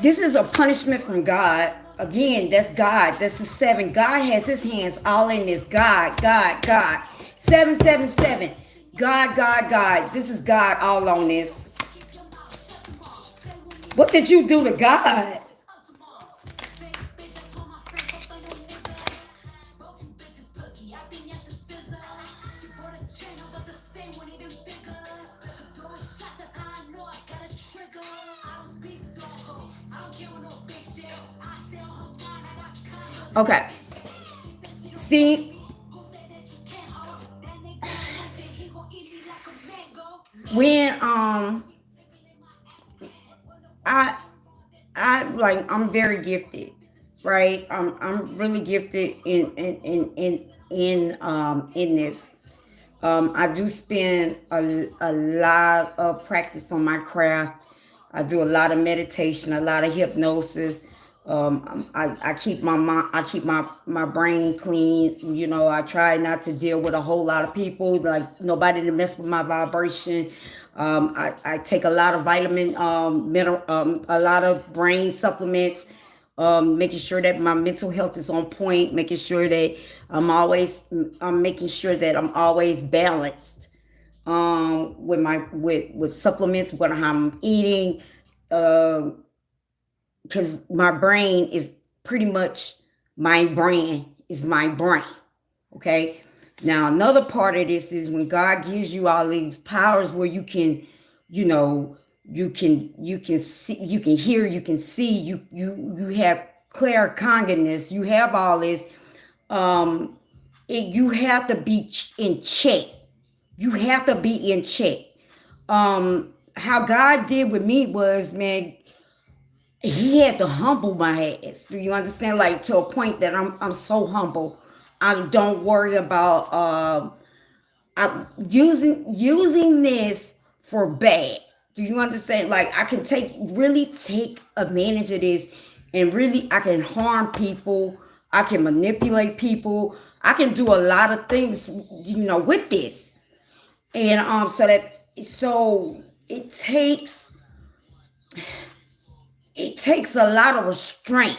This is a punishment from God. Again, that's God. That's the seven. God has his hands all in this. God, God, God. 777. God, God, God. This is God all on this. What did you do to God? Okay. See, when I I'm very gifted, right? I'm really gifted in this. I do spend a lot of practice on my craft. I do a lot of meditation, a lot of hypnosis, I keep my mind, I keep my brain clean. You know, I try not to deal with a whole lot of people, like nobody to mess with my vibration. I take a lot of vitamin, mineral, a lot of brain supplements, making sure that my mental health is on point, making sure that I'm making sure that I'm always balanced, with supplements, what I'm eating, because my brain is pretty much my brand is my brain. Okay. Now another part of this is when God gives you all these powers where you can, you know, you can see, you can hear, you can see, you have claircognizance, you have all this. You have to be in check. You have to be in check. How God did with me was, man, he had to humble my ass. Do you understand? Like to a point that I'm so humble. I don't worry about I'm using this for bad. Do you understand? Like I can take advantage of this, and really I can harm people. I can manipulate people. I can do a lot of things, with this. And so it takes a lot of restraint.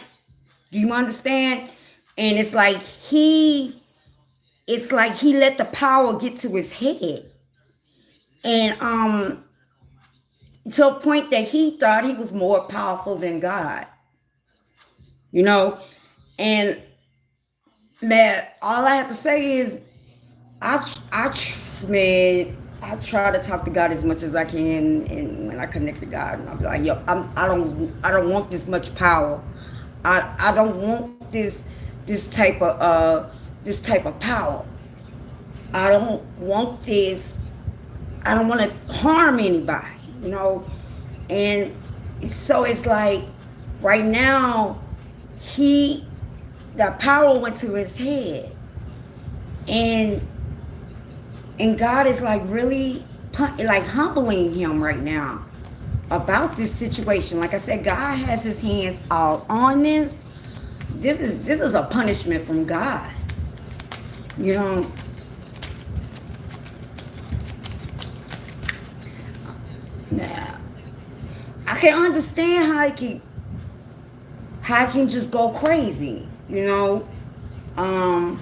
Do you understand? And it's like he let the power get to his head, and to a point that he thought he was more powerful than God. You know, and man, all I have to say is man, I try to talk to God as much as I can, and when I connect to God, and I'll be like, yo, I don't want this much power. I don't want this type of power. I don't want this. I don't want to harm anybody. And so it's like right now, he the power went to his head, and God is like really like humbling him right now about this situation. Like I said, God has his hands all on this. This is a punishment from God. You know, now I can understand how he can just go crazy. Um,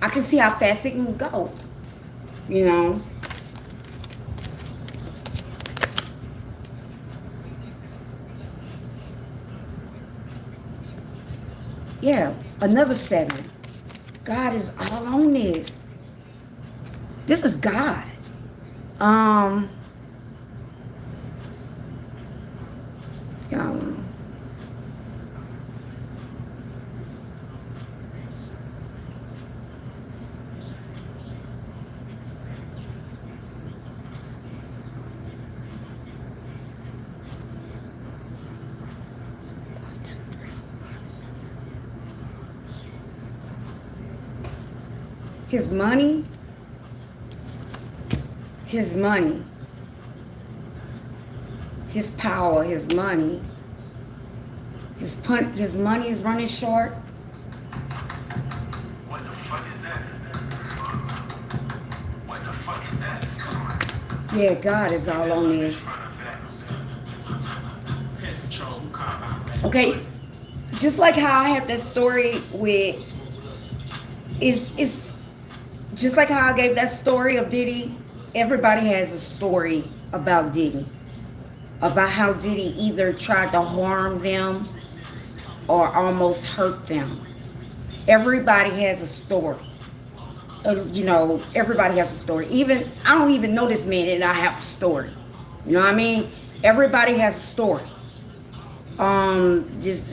I can see how fast it can go. You know, yeah. Another 7. God is all on this. This is God. Um, um his money, his money, his power, his money, his money is running short. What the fuck is that? What the fuck is that? Yeah, God is all on this. Okay, just like how I have that story with is just like how I gave that story of Diddy. Everybody has a story about Diddy, about how Diddy either tried to harm them or almost hurt them. Everybody has a story. Everybody has a story. Even I don't even know this man, and I have a story. You know what I mean? Everybody has a story. This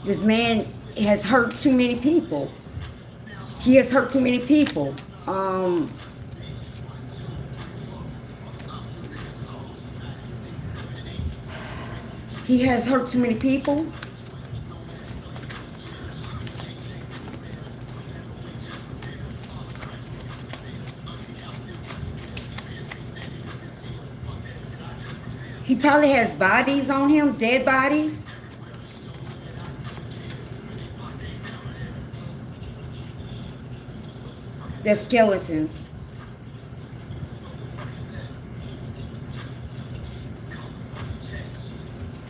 this man has hurt too many people. He has hurt too many people. He has hurt too many people. He probably has bodies on him, dead bodies. They're skeletons.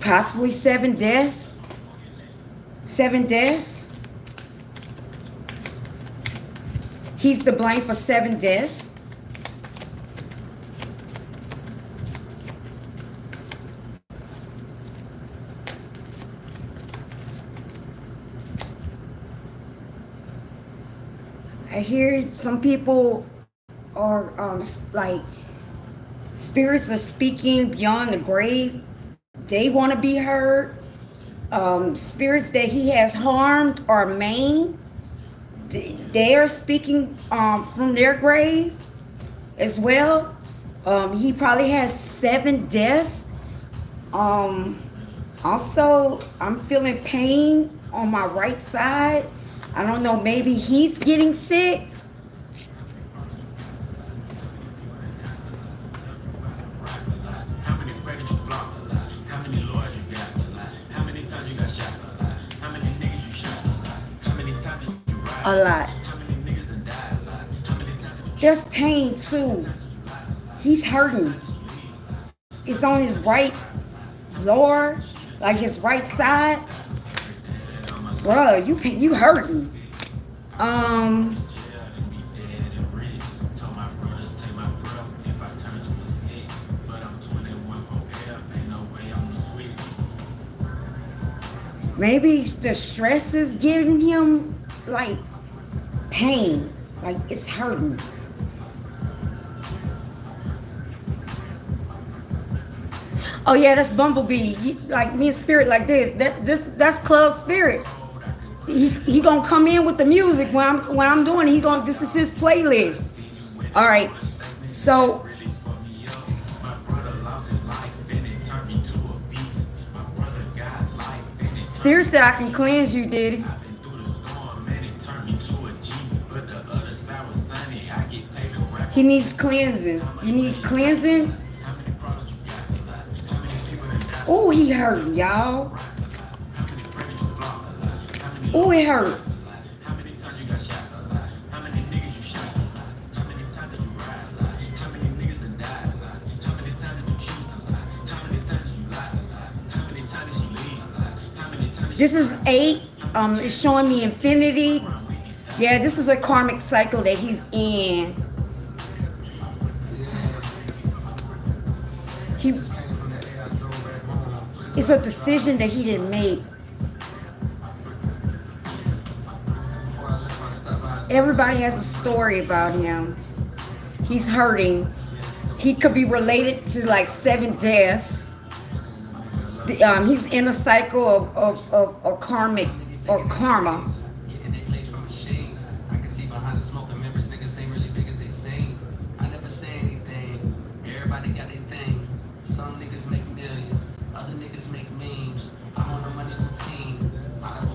Possibly 7 deaths. 7 deaths. He's to blame for 7 deaths. I hear some people are like spirits are speaking beyond the grave. They want to be heard. Spirits that he has harmed or maimed, they are speaking from their grave as well. He probably has 7 deaths. Um, Also, I'm feeling pain on my right side. I don't know, maybe he's getting sick. How many pregnant you blocked? How many lawyers you got? How many times you got shot? How many niggas you shot? How many times did you ride? A lot. How many niggas done died? How many times did you There's pain too. He's hurting. It's on his right lower, like his right side. Bruh, you hurting. Um, dead and rich? Told my brothers take my breath if I turn to a snake. But I'm 21 for air, ain't no way I'm gonna switch. Maybe the stress is giving him like pain, like it's hurting. Oh yeah, that's Bumblebee. Like me and Spirit, like this. That's Club Spirit. He gonna come in with the music when I'm doing it. He gonna This is his playlist. All right. So Really fucked me up. My brother lost his life and it turned me to a beast. My brother got life and it turned Spirit me. said I can cleanse you, Diddy. I've been through the storm and it turned me to a G. But the other side was sunny. I get paid to rap. He needs cleansing. You need cleansing. How many problems you got? How many people that died? Oh, he hurt, y'all. How many pregnant you blocked? How many Oh, it lawyers? hurt. How many times you got shot? How many niggas you shot? How many times did you ride? How many niggas done died? How many times did you cheat? How many times did you lie? How many times did she leave? How many times did This she is 8. It's showing me infinity. Yeah, this is a karmic cycle that he's in. He, it's a decision that he didn't make. Everybody has a story about him. He's hurting. He could be related to like 7 deaths. He's in a cycle of karmic or karma. Getting they plays from machines. I can see behind the smoke the members niggas ain't really big as they seem. I never say anything. Everybody got their thing. Some niggas make millions. Other niggas make memes. I'm on a money routine.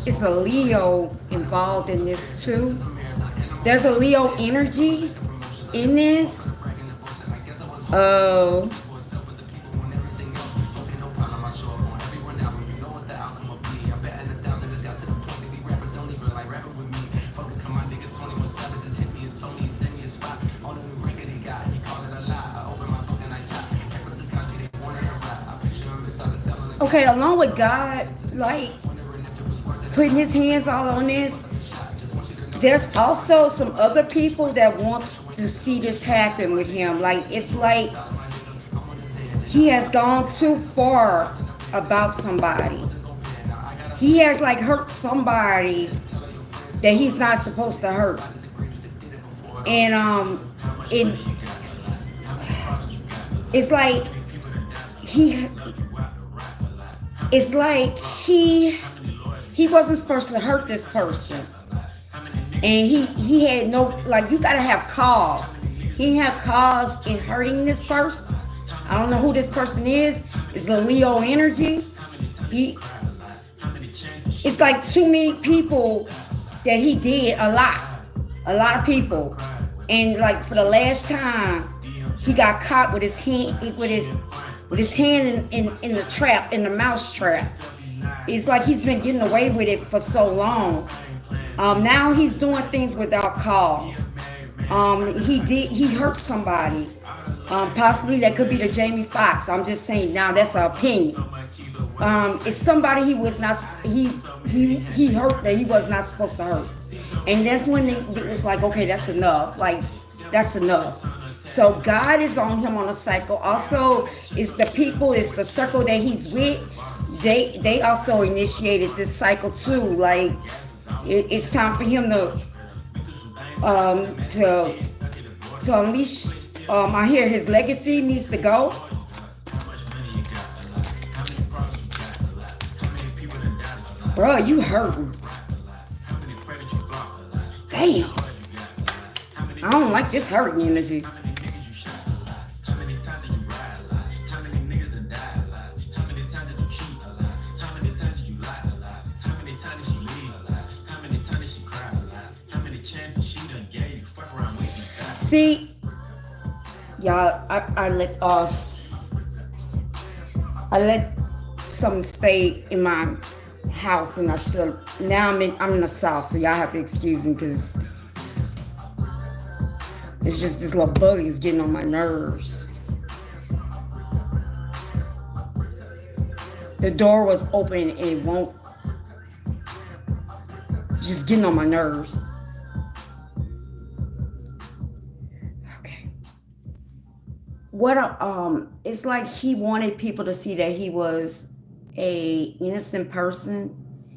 It's a Leo involved in this too. There's a Leo energy in this. Oh, okay. Along with God, like putting his hands all on this, there's also some other people that wants to see this happen with him. Like it's like he has gone too far about somebody. He has like hurt somebody that he's not supposed to hurt. And it it's like he it's like he wasn't supposed to hurt this person. And he had no, like, you gotta have cause. He didn't have cause in hurting this person. I don't know who this person is. It's the Leo energy. He It's like too many people that he did a lot of people. And like for the last time, he got caught with his hand in the trap, in the mouse trap. It's like he's been getting away with it for so long. Now he's doing things without cause. He hurt somebody. Possibly that could be the Jamie Foxx. I'm just saying now that's an opinion. It's somebody he was not he hurt that he was not supposed to hurt, and that's when it was like, okay, that's enough. Like that's enough. So God is on him on a cycle. Also, it's the people, it's the circle that he's with. They also initiated this cycle too. Like it's time for him to um to to unleash. I hear his legacy needs to go. Bro, you hurting. Damn. I don't like this hurting energy. See, y'all, I let something stay in my house, and I should. Now I'm in the south, so y'all have to excuse me because it's just this little bug is getting on my nerves. The door was open and it won't. Just getting on my nerves. Okay. It's like he wanted people to see that he was a innocent person.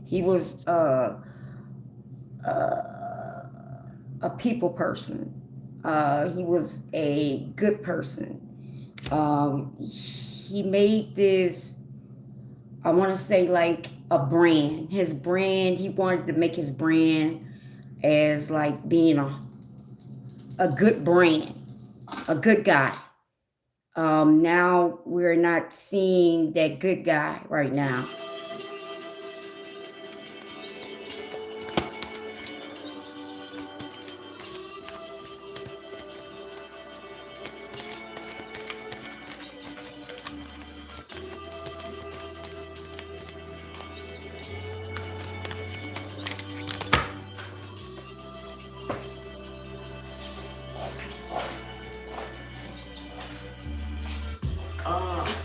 He was a people person. He was a good person. He made this, I want to say, like a brand. His brand, he wanted to make his brand as like being a good brand, a good guy. Now we're not seeing that good guy right now.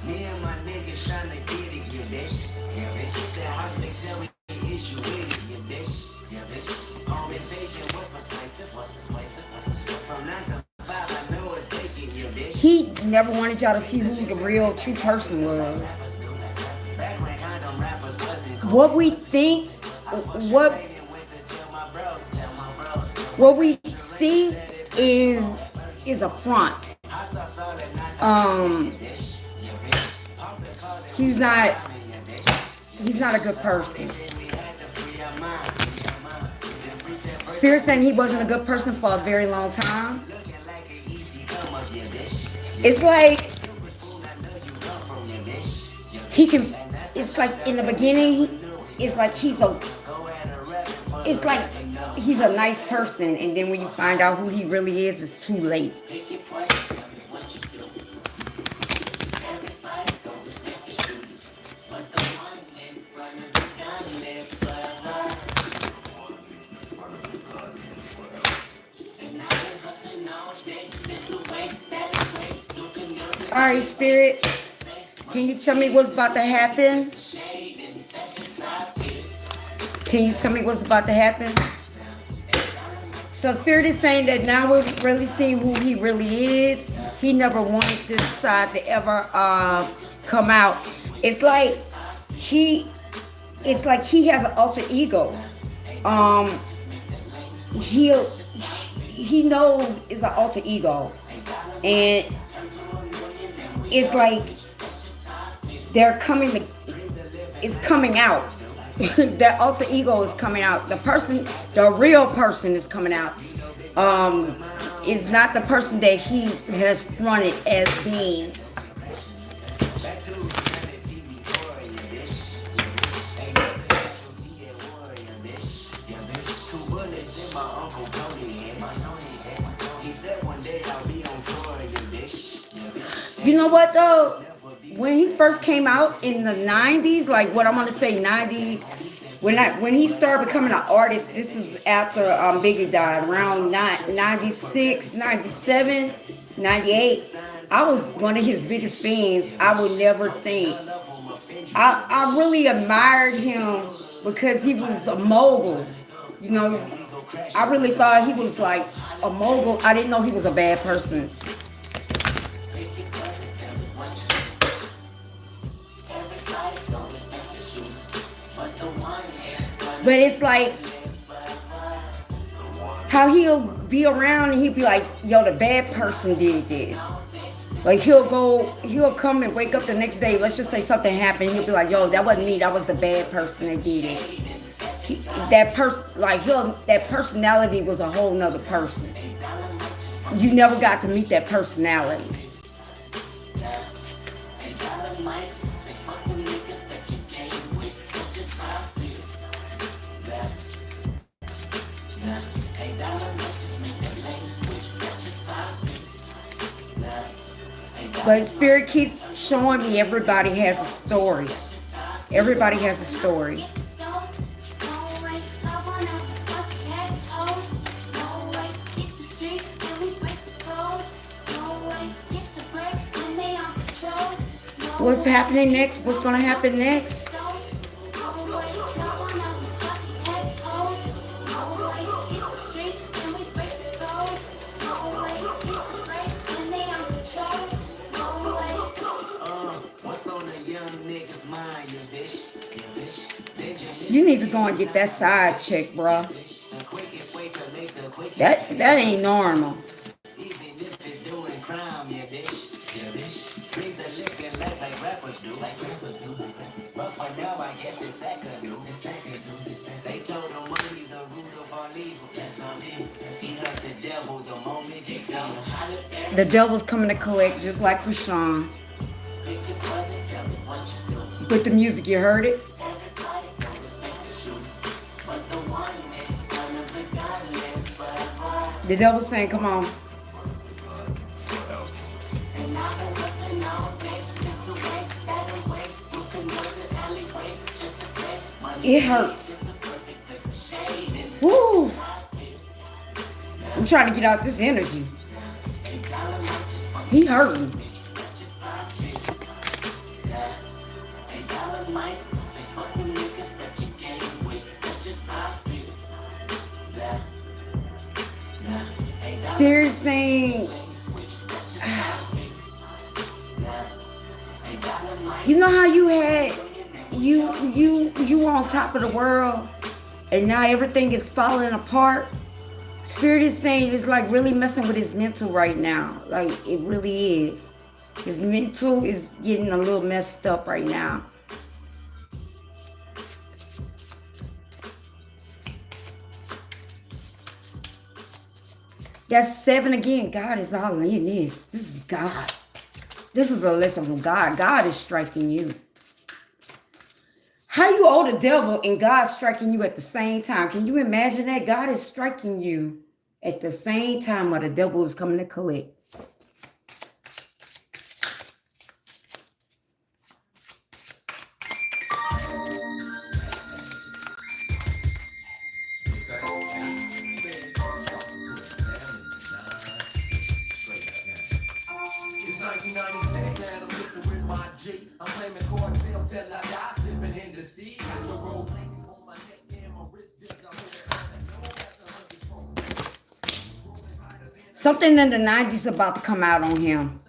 Me and my niggas tryna get it, yeah, bitch. Yeah, bitch. Hit that house, they tell me the issue with it, yeah, bitch. Yeah, bitch. Home invasion, what's persuasive? What's persuasive? What's persuasive? From 9 to 5, I know it's taking, yeah, bitch. He never wanted y'all to see who the real true person was. Back when condom rappers wasn't cool. What we think, what we see is a front. He's not a good person. Spirit saying he wasn't a good person for a very long time. It's like he can. It's like in the beginning, it's like it's like he's a nice person, and then when you find out who he really is, it's too late. All right, Spirit, can you tell me what's about to happen? Can you tell me what's about to happen? So Spirit is saying that now we're really seeing who he really is. He never wanted this side to ever come out. It's like he has an alter ego. He knows it's an alter ego, and it's like it's coming out. That alter ego is coming out. The real person is coming out. Is not the person that he has fronted as being. You know what though? when he first came out in the 90s, like what I'm gonna say 90, when he started becoming an artist, this was after Biggie died, around 96, 97, 98. I was one of his biggest fans. I would never think. I really admired him because he was a mogul. You know, I really thought he was like a mogul. I didn't know he was a bad person. But it's like how he'll be around and he'll be like, yo, the bad person did this. Like he'll come and wake up the next day. Let's just say something happened. He'll be like, yo, that wasn't me. That was the bad person that did it. That person, like that personality was a whole nother person. You never got to meet that personality. But Spirit keeps showing me everybody has a story. Everybody has a story. What's happening next? What's going to happen next? You need to go and get that side check, bro. That ain't normal. The devil's coming to collect, just like Chrisean. You put the music, you heard it? The devil's saying, come on. It hurts. Woo! I'm trying to get out this energy. He hurting. Spirit saying, you know how you had you were on top of the world and now everything is falling apart. Spirit is saying it's like really messing with his mental right now. Like it really is. His mental is getting a little messed up right now. That's 7 again. God is all in this. This is God. This is a lesson from God. God is striking you. How you owe the devil and God striking you at the same time? Can you imagine that? God is striking you at the same time while the devil is coming to collect. Something in the 90s about to come out on him.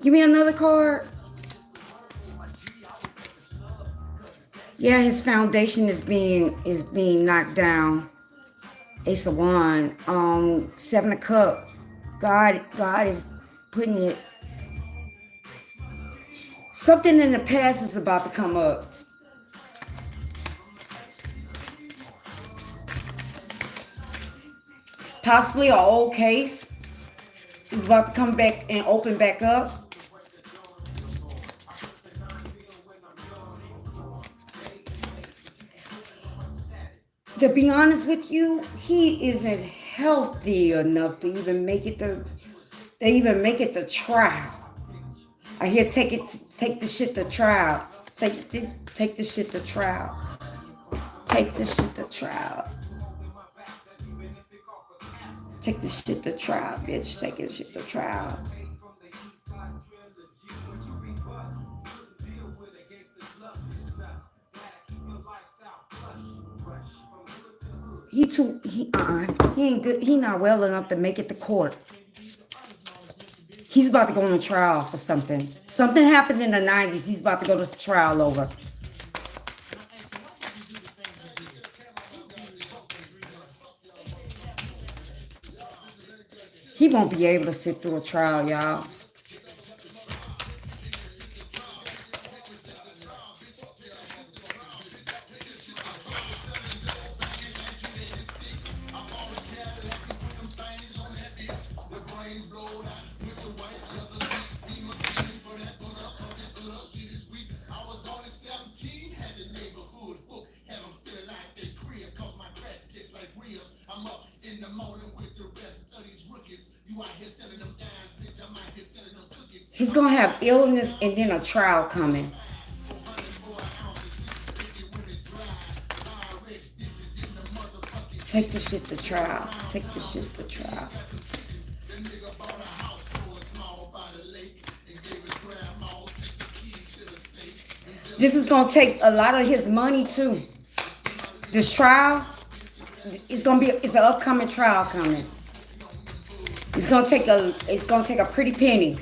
Give me another card. Yeah, his foundation is being knocked down. Ace of Wand. 7 of Cups. God is putting it. Something in the past is about to come up. Possibly an old case is about to come back and open back up. To be honest with you, he isn't healthy enough to even make it to trial. I hear take the shit to trial. Take the shit to trial. Take the shit to trial. Take the shit to trial, bitch. Take this shit to trial. He ain't good. He not well enough to make it to court. He's about to go on a trial for something. Something happened in the 90s. He's about to go to trial over. He won't be able to sit through a trial, y'all. He's gonna have illness and then a trial coming. Take the shit to trial. Take the shit to trial. This is gonna take a lot of his money too. This trial, it's an upcoming trial coming. It's gonna take a pretty penny.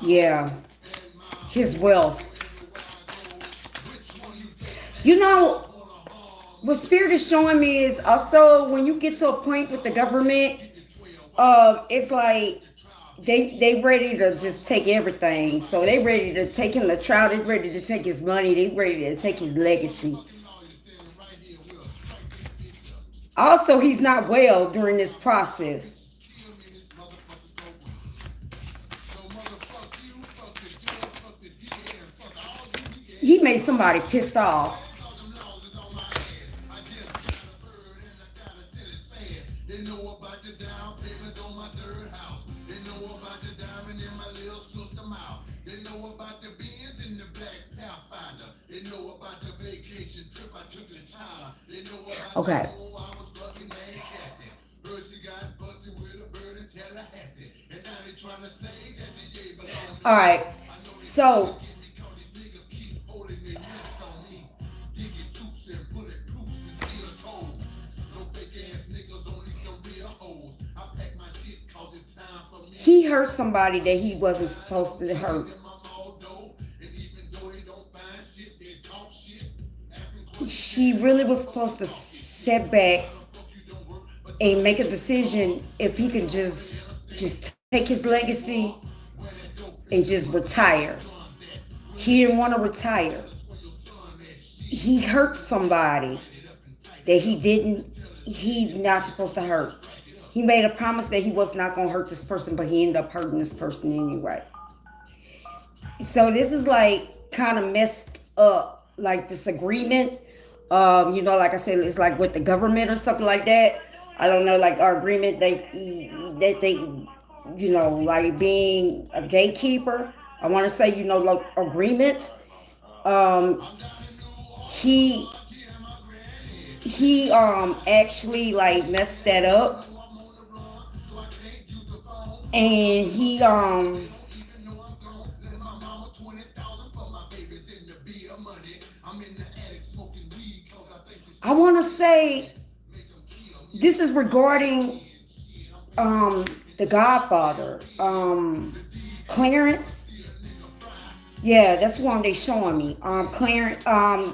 Yeah, his wealth. You know, what Spirit is showing me is also when you get to a point with the government, it's like they ready to just take everything. So they ready to take him to trial. They ready to take his money. They ready to take his legacy. Also, he's not well during this process. He made somebody pissed off. Okay. All right. So he hurt somebody that he wasn't supposed to hurt. He really was supposed to sit back and make a decision if he could just take his legacy and just retire. He didn't want to retire. He hurt somebody that he not supposed to hurt. He made a promise that he was not going to hurt this person, but he ended up hurting this person anyway. So this is like kind of messed up, like this agreement. Like I said, it's like with the government or something like that. I don't know, like our agreement like being a gatekeeper. I want to say, like agreements. He actually like messed that up, and I want to say this is regarding the Godfather, Clarence. Yeah, that's one they showing me. Clarence,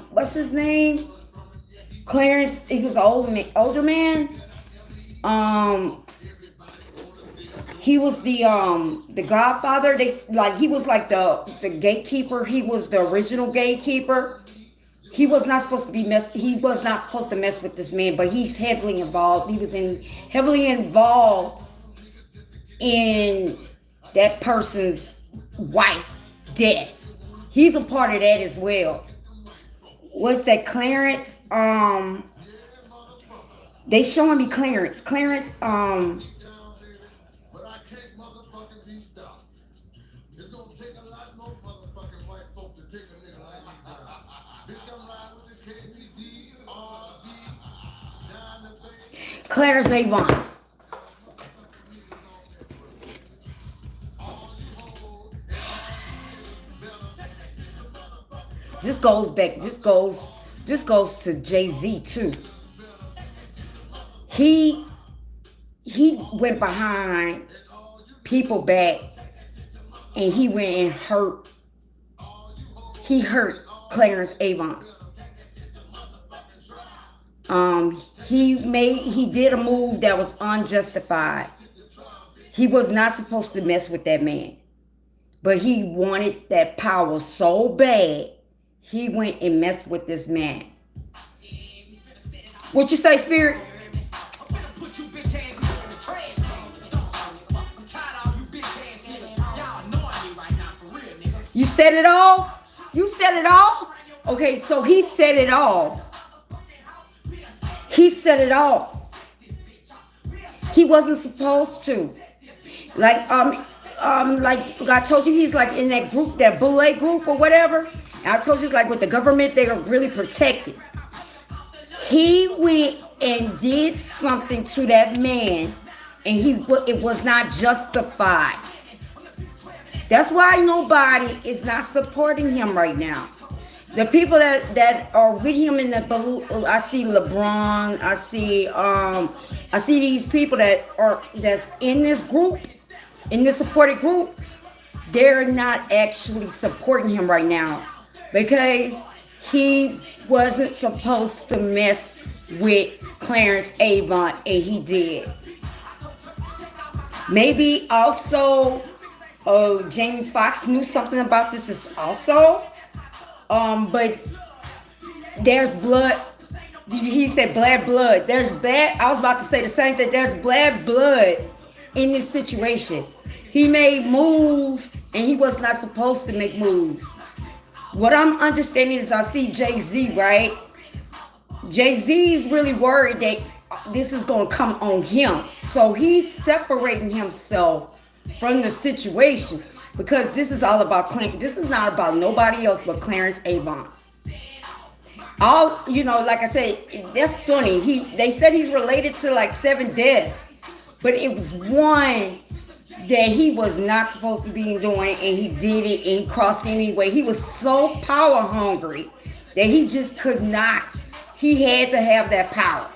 what's his name? Clarence. He was an older man. He was the Godfather. They like he was like the gatekeeper. He was the original gatekeeper. He was not supposed to be mess. He was not supposed to mess with this man, but he's heavily involved. He was in heavily involved in that person's wife death. He's a part of that as well. What's that, Clarence? They showing me Clarence. Clarence. But I can't motherfucking be stopped. It's gonna take a lot more motherfucking white folk to take a nigga like me down. Bitch, I'm riding with the KBD, RB, down the face. Clarence Avon. This goes back. This goes to Jay-Z too. He he went behind people back and he went and hurt Clarence Avon. He did a move that was unjustified. He was not supposed to mess with that man. But he wanted that power so bad, he went and messed with this man. What you say, Spirit? You said it all? You said it all? Okay, so he said it all. He said it all. He wasn't supposed to. Like I told you, he's like in that group, that Boule group or whatever. And I told you, it's like with the government, they are really protected. He went and did something to that man, and it was not justified. That's why nobody is not supporting him right now. The people that are with him in the, I see LeBron, I see these people that's in this group, in this supported group. They're not actually supporting him right now because he wasn't supposed to mess with Clarence Avon, and he did. Maybe also Jamie Foxx knew something about this as also. But there's blood. He said bad blood. There's bad. I was about to say the same thing. There's bad blood in this situation. He made moves and he was not supposed to make moves. What I'm understanding is I see Jay-Z, right? Jay-Z's really worried that this is going to come on him. So he's separating himself from the situation because this is all about Clarence. This is not about nobody else but Clarence Avon. Like I said, that's funny. They said he's related to like 7 deaths, but it was one that he was not supposed to be doing, and he did it, and he crossed it anyway. He was so power hungry that he just could not. He had to have that power.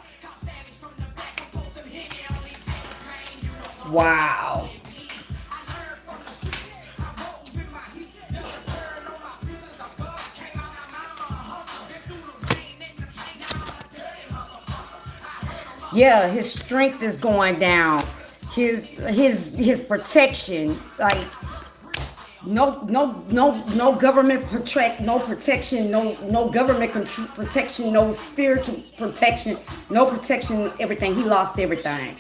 Wow. Yeah, his strength is going down. His protection, like no government no protection, no government protection, no spiritual protection, no protection, everything. He lost everything.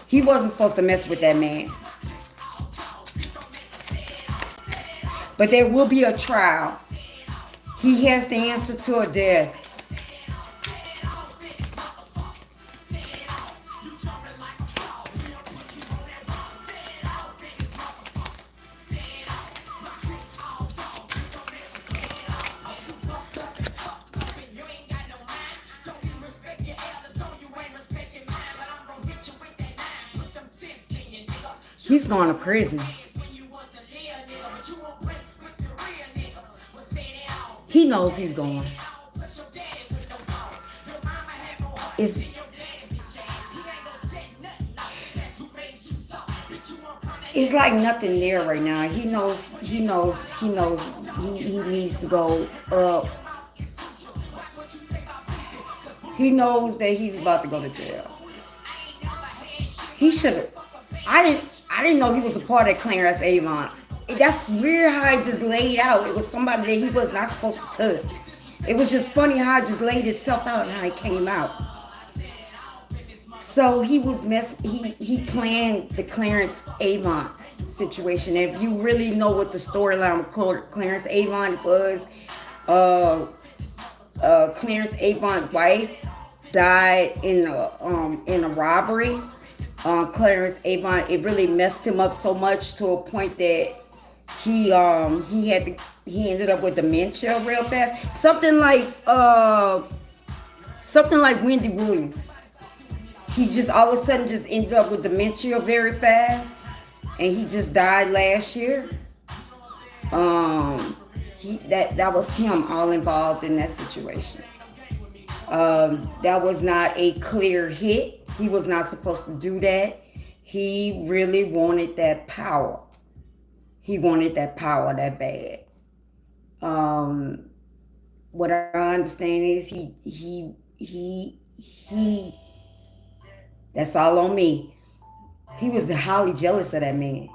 He wasn't supposed to mess with that man. But there will be a trial. He has the answer to a death. He's going to prison. He knows he's going. It's like nothing there right now. He needs to go up. He knows that he's about to go to jail. He should have. I didn't know he was a part of Clarence Avon. That's weird how it just laid out. It was somebody that he was not supposed to touch. It was just funny how it just laid itself out and how it came out. So he was he planned the Clarence Avon situation. If you really know what the storyline with Clarence Avon was, uh, Clarence Avon's wife died in a robbery. Clarence Avon, it really messed him up so much to a point that he ended up with dementia real fast. Something like Wendy Williams. He just all of a sudden just ended up with dementia very fast, and he just died last year. That was him all involved in that situation. That was not a clear hit. He was not supposed to do that. He really wanted that power. He wanted that power that bad. What I understand is he. That's all on me. He was highly jealous of that man.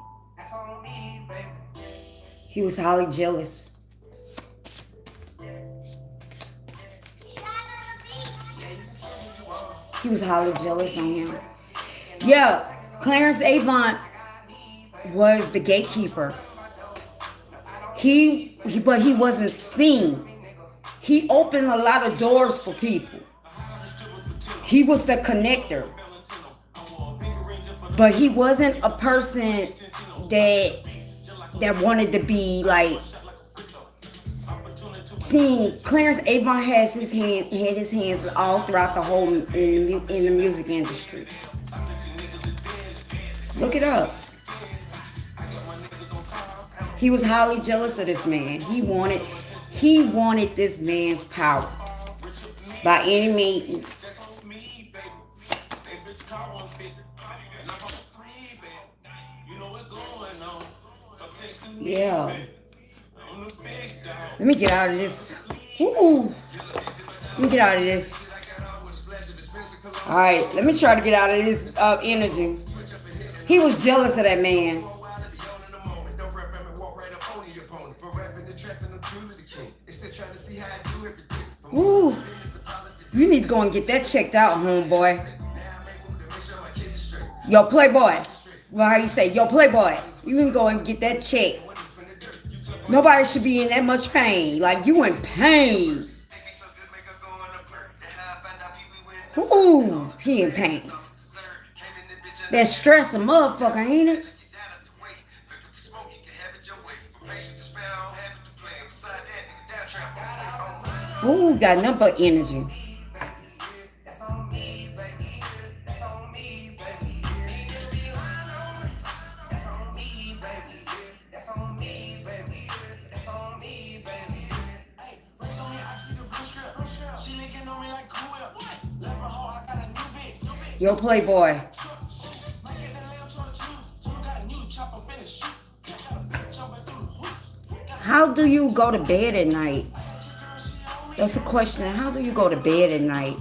He was highly jealous. He was highly jealous on him. Yeah, Clarence Avon was the gatekeeper. But he wasn't seen. He opened a lot of doors for people. He was the connector. But he wasn't a person that wanted to be like seen. Clarence Avon had his hands all throughout the whole in the music industry. Look it up. He was highly jealous of this man. He wanted this man's power by any means. Yeah. Let me get out of this. Ooh. Let me get out of this. All right. Let me try to get out of this energy. He was jealous of that man. Ooh. You need to go and get that checked out, homeboy. Yo, Playboy. Well, how you say? Yo, Playboy. You can go and get that checked. Nobody should be in that much pain. Like, you in pain. Ooh, he in pain. That stress a motherfucker, ain't it? Ooh, got nothing but energy. Yo, Playboy. How do you go to bed at night? That's a question. How do you go to bed at night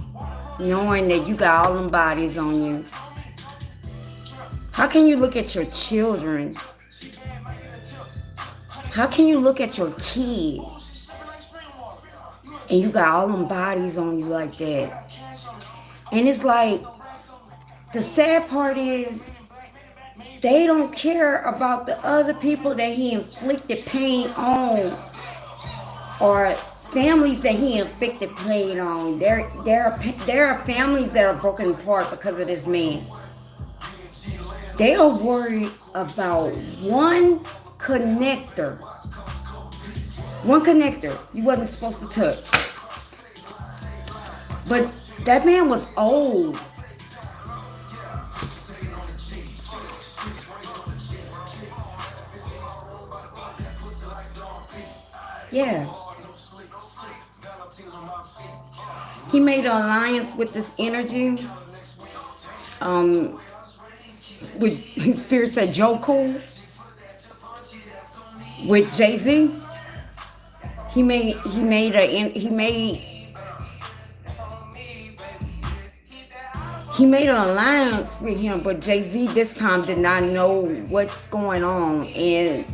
knowing that you got all them bodies on you? How can you look at your children? How can you look at your kids and you got all them bodies on you like that? And it's like, the sad part is they don't care about the other people that he inflicted pain on, or families that he inflicted pain on. There are families that are broken apart because of this man. They are worried about one connector. One connector you wasn't supposed to touch. But that man was old. Yeah. He made an alliance with this energy. With Spirit said Joe Cool. With Jay-Z. He made he made an alliance with him, but Jay-Z this time did not know what's going on. And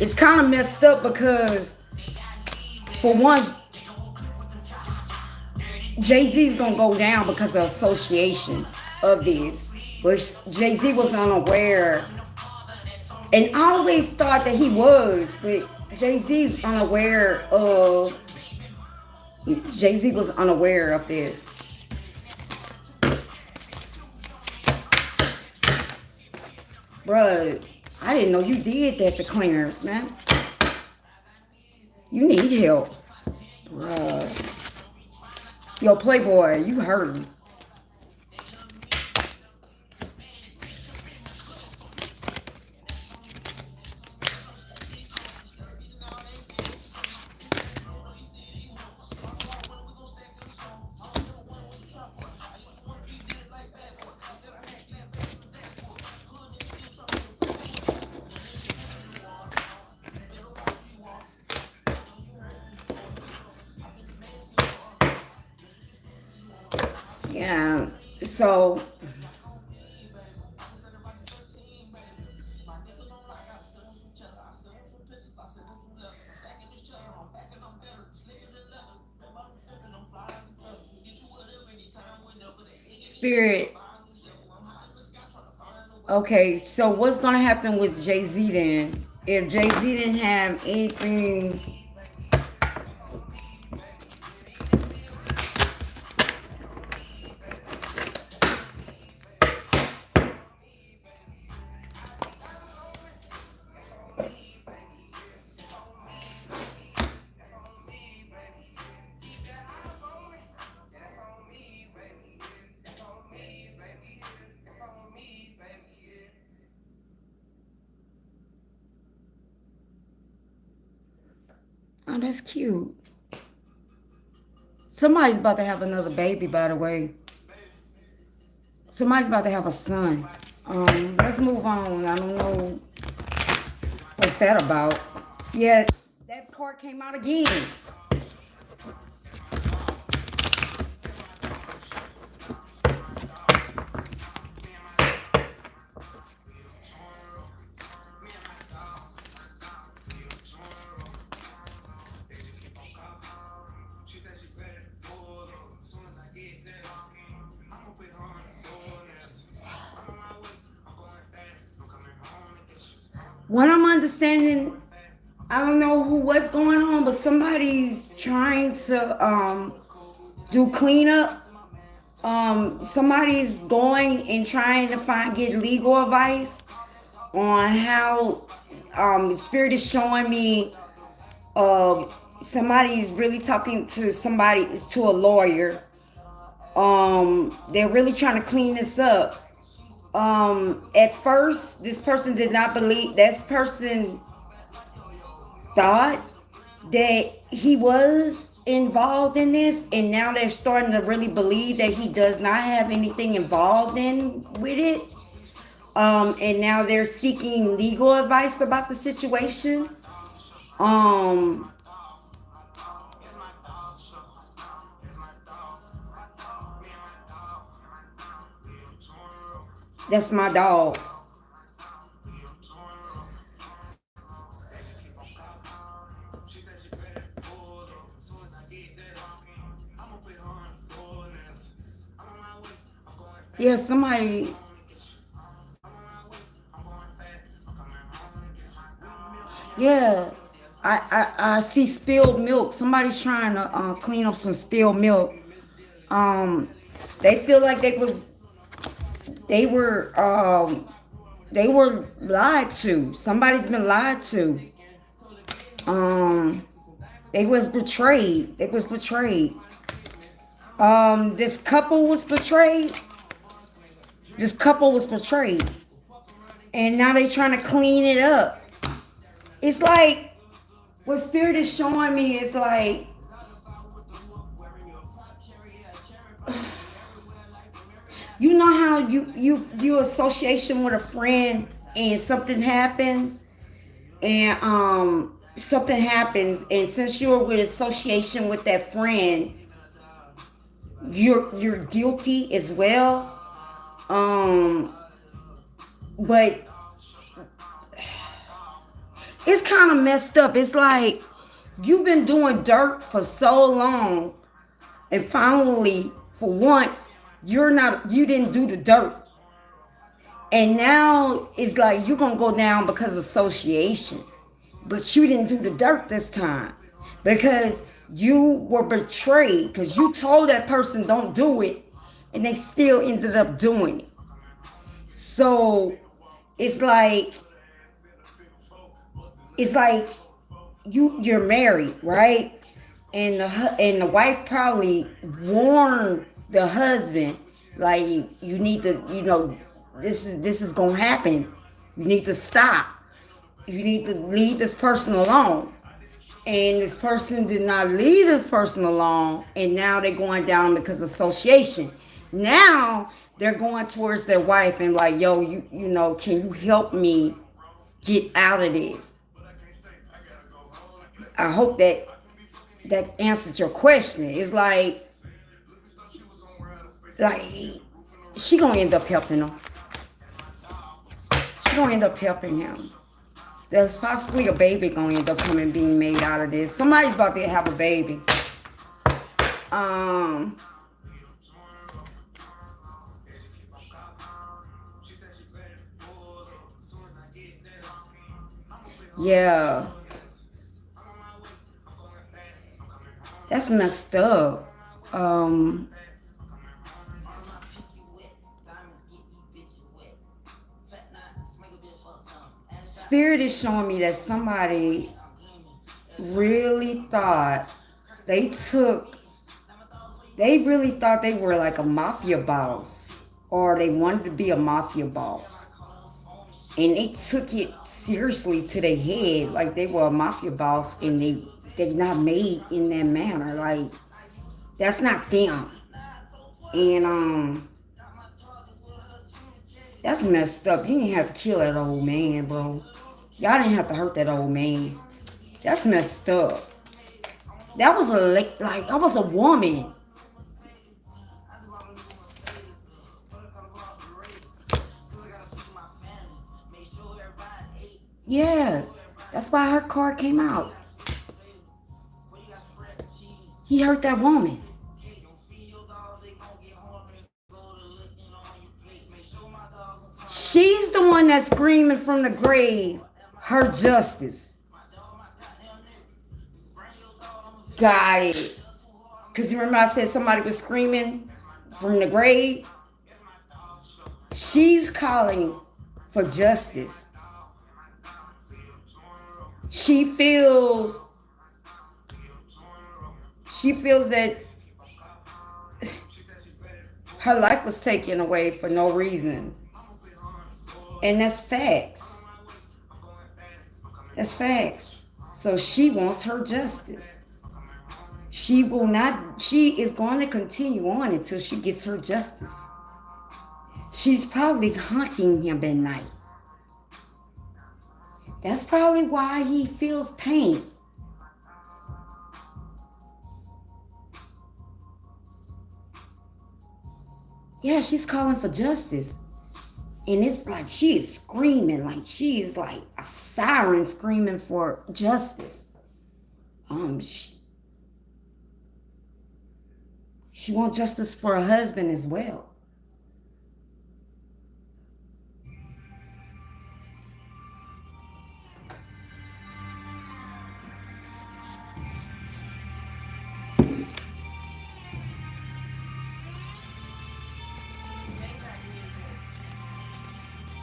it's kind of messed up because, for one, Jay-Z's gonna go down because of association of this. But Jay-Z was unaware, and I always thought that he was, but Jay-Z's unaware of Jay-Z was unaware of this. Bruh, I didn't know you did that to Clarence, man. You need help. Bruh. Yo, Playboy, you hurt me. Yeah. So Spirit. Okay, so what's gonna happen with Jay Z then? If Jay Z didn't have anything, oh, that's cute. Somebody's about to have another baby, by the way. Somebody's about to have a son. Let's move on. I don't know what's that about. Yeah, that part came out again. What I'm understanding, I don't know what's going on, but somebody's trying to do cleanup. Somebody's going and trying to get legal advice on how Spirit is showing me somebody's really talking to somebody, to a lawyer. They're really trying to clean this up. At first, this person did not believe. This person thought that he was involved in this, and now they're starting to really believe that he does not have anything involved in with it. And now they're seeking legal advice about the situation. Um, that's my dog. Yeah, somebody. Yeah, I see spilled milk. Somebody's trying to clean up some spilled milk. Um, they feel like they were they were lied to. Somebody's been lied to. Um, they was betrayed. They was betrayed. This couple was betrayed. This couple was betrayed, and now they trying to clean it up. It's like what Spirit is showing me is like, you know how you association with a friend and something happens, and since you're with association with that friend, you're guilty as well. Um, but it's kind of messed up. It's like you've been doing dirt for so long, and finally, for once, you didn't do the dirt. And now it's like you're gonna go down because of association. But you didn't do the dirt this time. Because you were betrayed. Because you told that person don't do it. And they still ended up doing it. So it's like it's like you're married, right? And the wife probably warned the husband, like, you need to, this is gonna happen. You need to stop. You need to leave this person alone. And this person did not leave this person alone, and now they're going down because of association. Now they're going towards their wife and like, yo, can you help me get out of this? I hope that answered your question. It's like she gonna end up helping him. She gonna end up helping him. There's possibly a baby gonna end up coming being made out of this. Somebody's about to have a baby. Um, yeah, that's messed up. Um, Spirit is showing me that somebody really thought they took, they really thought they were like a mafia boss, or they wanted to be a mafia boss. And they took it seriously to their head, like they were a mafia boss, and they not made in that manner. Like, that's not them. And that's messed up. You didn't have to kill that old man, bro. Y'all didn't have to hurt that old man. That's messed up. That was a woman. Yeah, that's why her card came out. He hurt that woman. She's the one that's screaming from the grave, her justice. Got it. Because you remember I said somebody was screaming from the grave? She's calling for justice. She feels that her life was taken away for no reason. And that's facts. That's facts. So she wants her justice. She is going to continue on until she gets her justice. She's probably haunting him at night. That's probably why he feels pain. Yeah, she's calling for justice. And it's like she is screaming, like she is like a siren screaming for justice. She wants justice for her husband as well.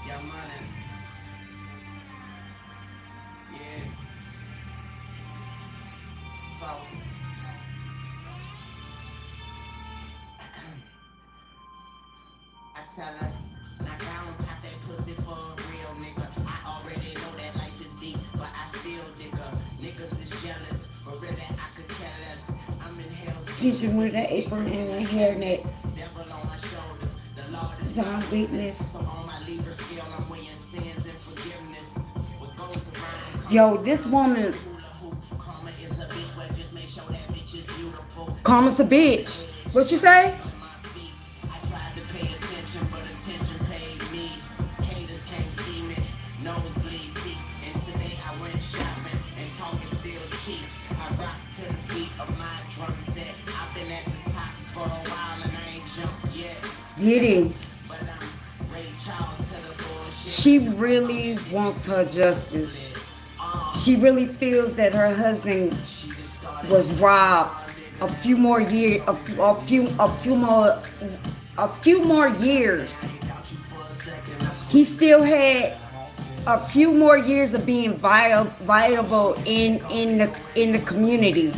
Young money. Yeah. So. I tell her, knock down, pop that pussy for a real nigga. I already know that life is deep, but I still dig her. Niggas is jealous, but really I could care less. I'm in hell's Kitchen with an apron and a hairnet. devil on my shoulder. The Lord is John weakness. so on my Libra scale, I'm weighing sins and forgiveness. What goes around, Yo, this woman, karma is a bitch, but just make sure that bitch is beautiful. Karma's a bitch. What you say? I tried to pay attention, but attention Diddy, she really wants her justice. She really feels that her husband was robbed a few more years. He still had a few more years of being viable in the community.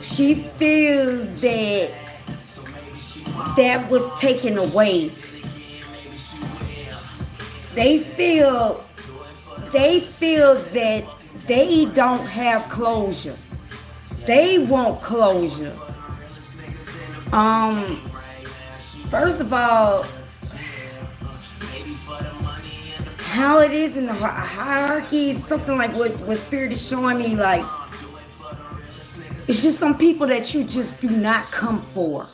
She feels that that was taken away. They feel they feel that they don't have closure. They want closure. Um, First of all, how it is in the hierarchy is something like what Spirit is showing me. Like, it's just some people that you just do not come for.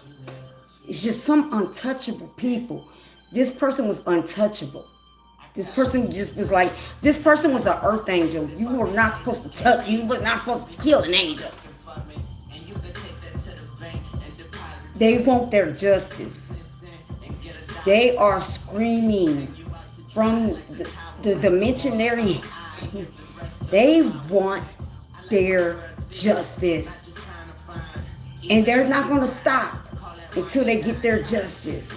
It's just some untouchable people. This person was untouchable. This person just was like, this person was an earth angel. You were not supposed to touch, you were not supposed to kill an angel. They want their justice. They are screaming from the dimensionary. They want their justice. And they're not going to stop until they get their justice.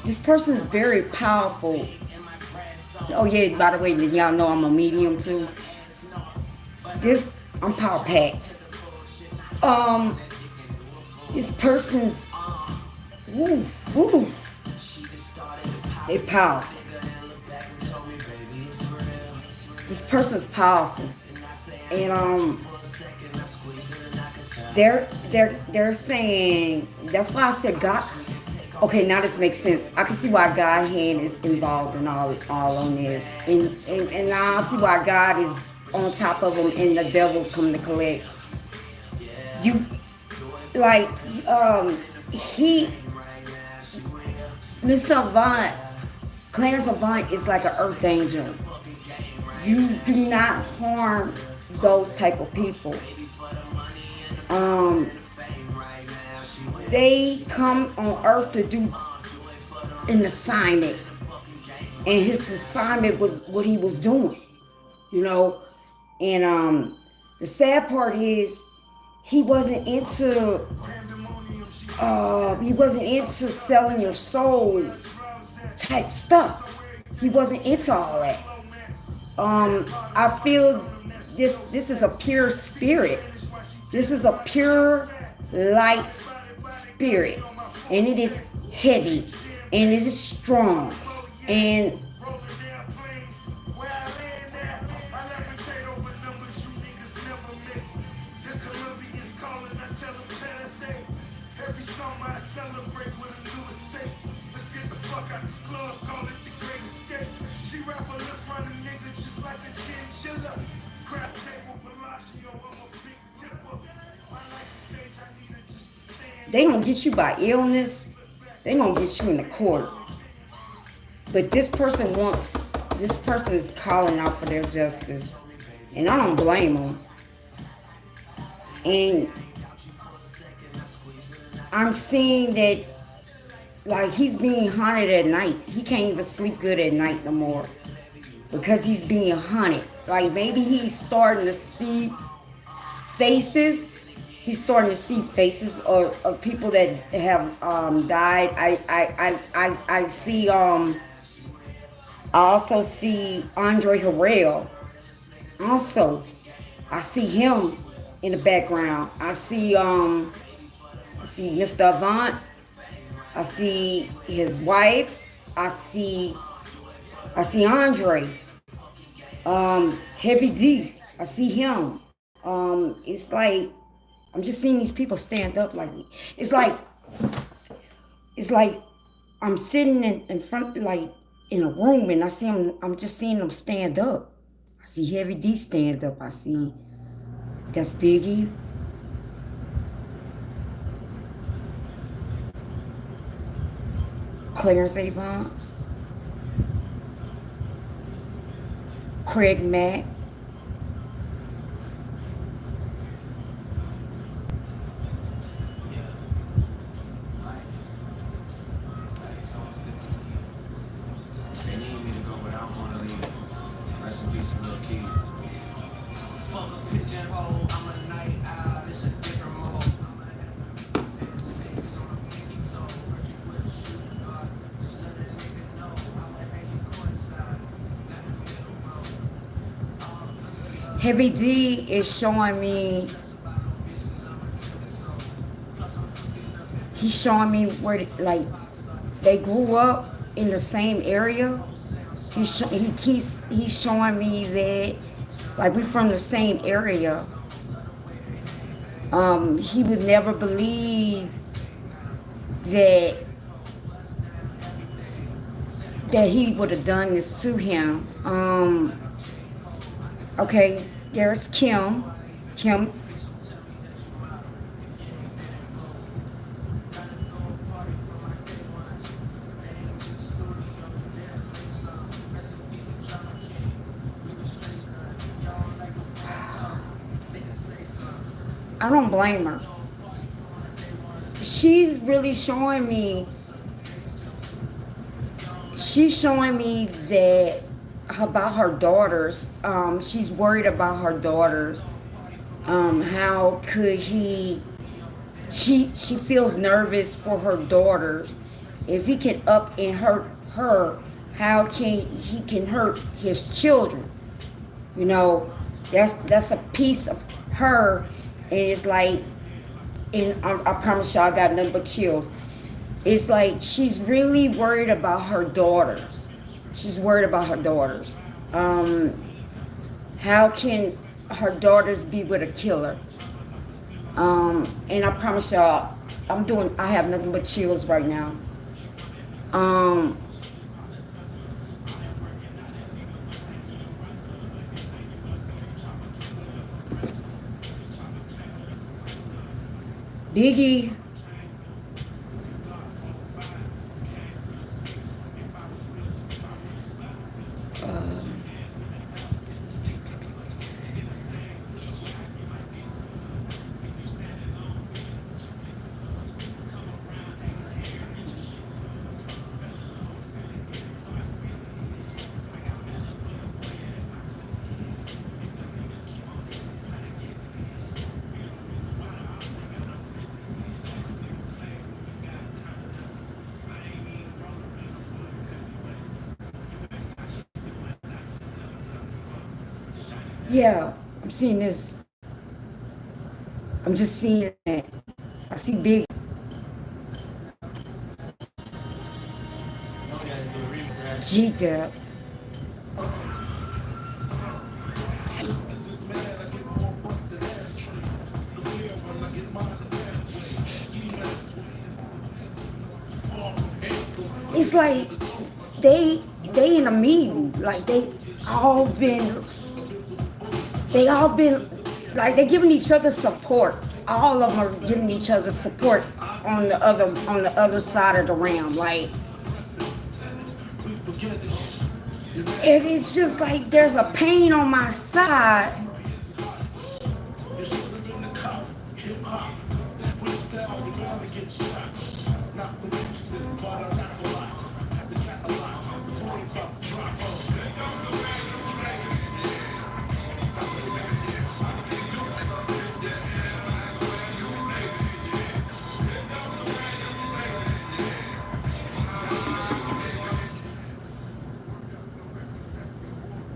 This person is very powerful. Oh yeah, by the way, y'all know I'm a medium too. This I'm power packed. Um, this person's woo woo. They powerful. This person's powerful, and they're saying that's why I said God. Okay, now this makes sense. I can see why God hand is involved in all on this, and now I see why God is on top of them, and the devil's coming to collect. You like he, Mr. Avant, Clarence Avant is like an earth angel. You do not harm those type of people. Um, they come on earth to do an assignment, and his assignment was what he was doing, you know. And the sad part is he wasn't into selling your soul type stuff. He wasn't into all that. I feel this is a pure spirit. This is a pure light spirit, and it is heavy, and it is strong, and they gonna get you by illness. They gonna get you in the court. But this person is calling out for their justice, and I don't blame them. And I'm seeing that, like, he's being haunted at night. He can't even sleep good at night no more because he's being haunted. Like, maybe he's starting to see faces. He's starting to see faces of people that have died. I see I also see Andre Harrell. Also, I see him in the background. I see Mr. Avant. I see his wife. I see Andre. Heavy D. I see him. It's like I'm just seeing these people stand up. Like it's like I'm sitting in front, like in a room, and I see them. I'm just seeing them stand up. I see Heavy D stand up. I see that's Biggie. Clarence Avon, Craig Mack. Yeah, life. They need me to go, but I don't wanna leave. Rest in peace, little kid. Fuck a pigeonhole, I'm a night owl, it's a different mode. Heavy D is showing me, he's showing me where, like, they grew up in the same area. He's showing me that, like, we from the same area. He would never believe that he would have done this to him. Okay, there's Kim. Kim, I don't blame her. She's really showing me, she's showing me that about her daughters. She's worried about her daughters. How could he? She feels nervous for her daughters. If he can up and hurt her, how can he can hurt his children? You know, that's a piece of her, and it's like, and I promise y'all, I got nothing but chills. It's like she's really worried about her daughters. She's worried about her daughters. How can her daughters be with a killer? And I promise y'all, I have nothing but chills right now. Um, Biggie, yeah, I'm seeing this. I'm just seeing it. I see Big G Dep. It's like they in a meeting. Like all been they all been like they giving each other support. All of them are giving each other support on the other side of the realm. Like, and it's just like there's a pain on my side.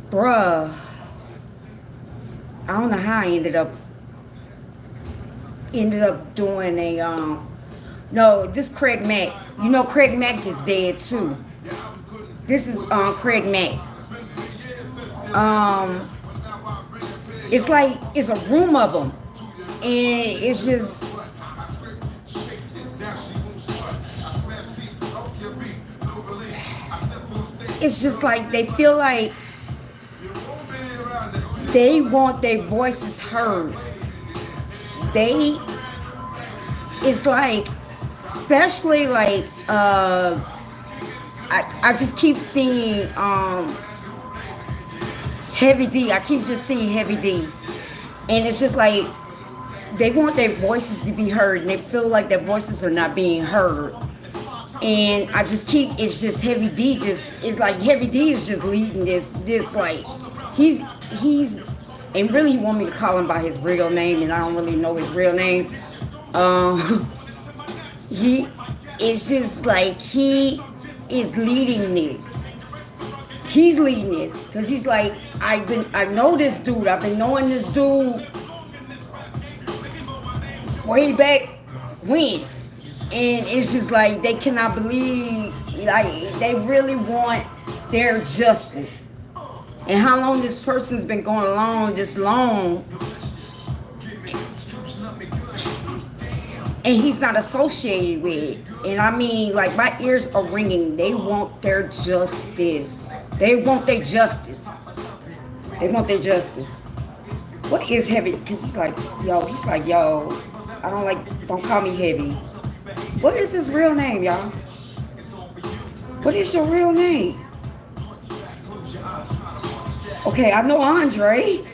Bruh, I don't know how I ended up doing a no, this Craig Mack. You know Craig Mack is dead too. This is Craig Mack. Um it's like it's a room of them. And it's just like they feel like they want their voices heard. They It's like, especially like I just keep seeing Heavy D. I keep just seeing Heavy D. And it's just like they want their voices to be heard and they feel like their voices are not being heard. And I just keep it's just Heavy D just it's like Heavy D is just leading this like he's he's and really he want me to call him by his real name and I don't really know his real name. Um he it's just like he is leading this. He's leading this because he's like I know this dude. I've been knowing this dude way back when, and it's just like they cannot believe like they really want their justice. And how long this person's been going along this long, and he's not associated with it. And I mean, like my ears are ringing. They want their justice. They want their justice. They want their justice. What is Heavy? Because he's like, yo, I don't like, don't call me Heavy. What is his real name, y'all? What is your real name? Okay, I know Andre.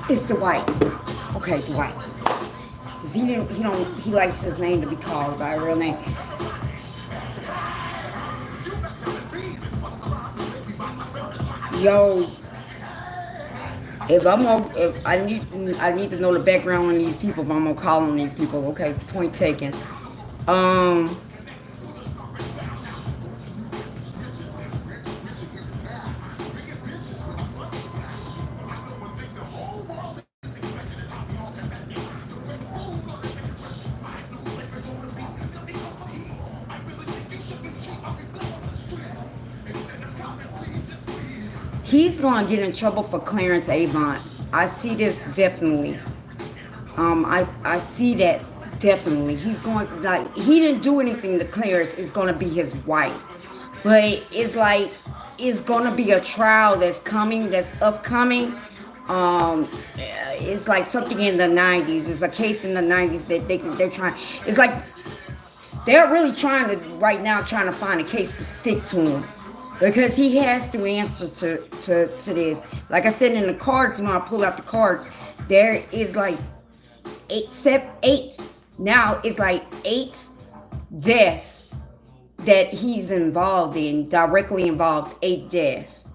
It's Dwight. Okay, Dwight. Cause he likes his name to be called by a real name. Yo, if I need to know the background on these people if I'm gonna call on these people. Okay, point taken. Um, he's gonna get in trouble for Clarence Avant. I see this definitely. I see that definitely. He's going like he didn't do anything to Clarence. It's gonna be his wife, but it's like it's gonna be a trial that's coming, that's upcoming. It's like something in the '90s. It's a case in the '90s that they're trying. It's like they're really trying to right now trying to find a case to stick to him because he has to answer to this. Like I said in the cards, when I pull out the cards, there is like eight. Now it's like eight deaths that he's involved in, directly involved. Eight deaths.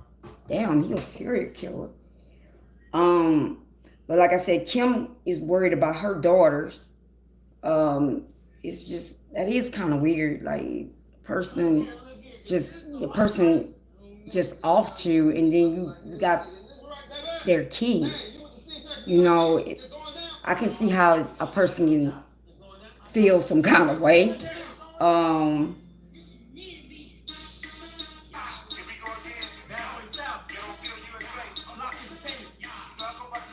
Damn, he's a serial killer. Um, but like I said, Kim is worried about her daughters. It's just that is kind of weird. Like person, just the person just off you, and then you got their key. You know, I can see how a person can feel some kind of way. Um,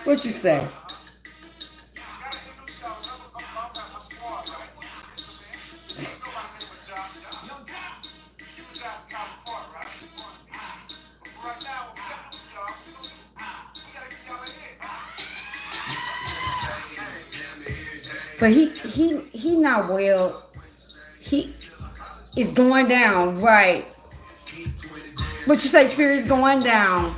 what you say? But he not well. He is going down, right? What you say, Spirit is going down.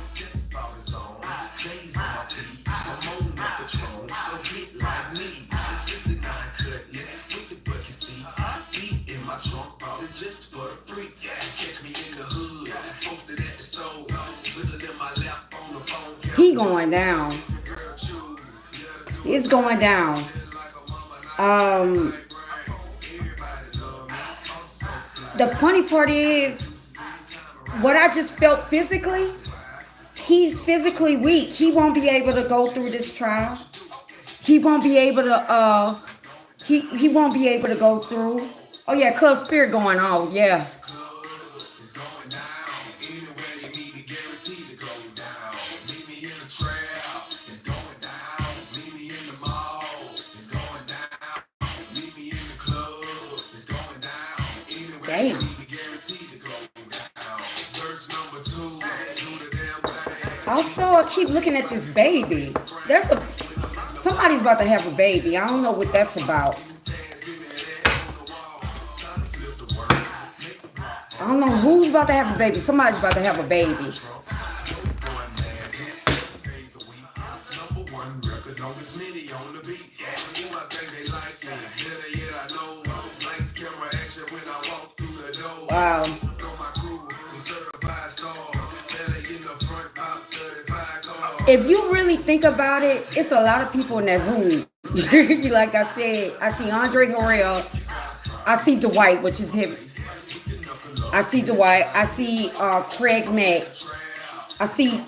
He going down. He's going down. Um, the funny part is what I just felt physically. He's physically weak. He won't be able to go through this trial. He won't be able to. He won't be able to go through. Oh yeah, Club Spirit going on. Yeah. Damn. Also, I keep looking at this baby. That's a somebody's about to have a baby. I don't know what that's about. I don't know who's about to have a baby. Somebody's about to have a baby. Wow. If you really think about it, it's a lot of people in that room. Like I said, I see Andre Harrell. I see Dwight, which is him. I see Dwight. I see Craig Mack. I see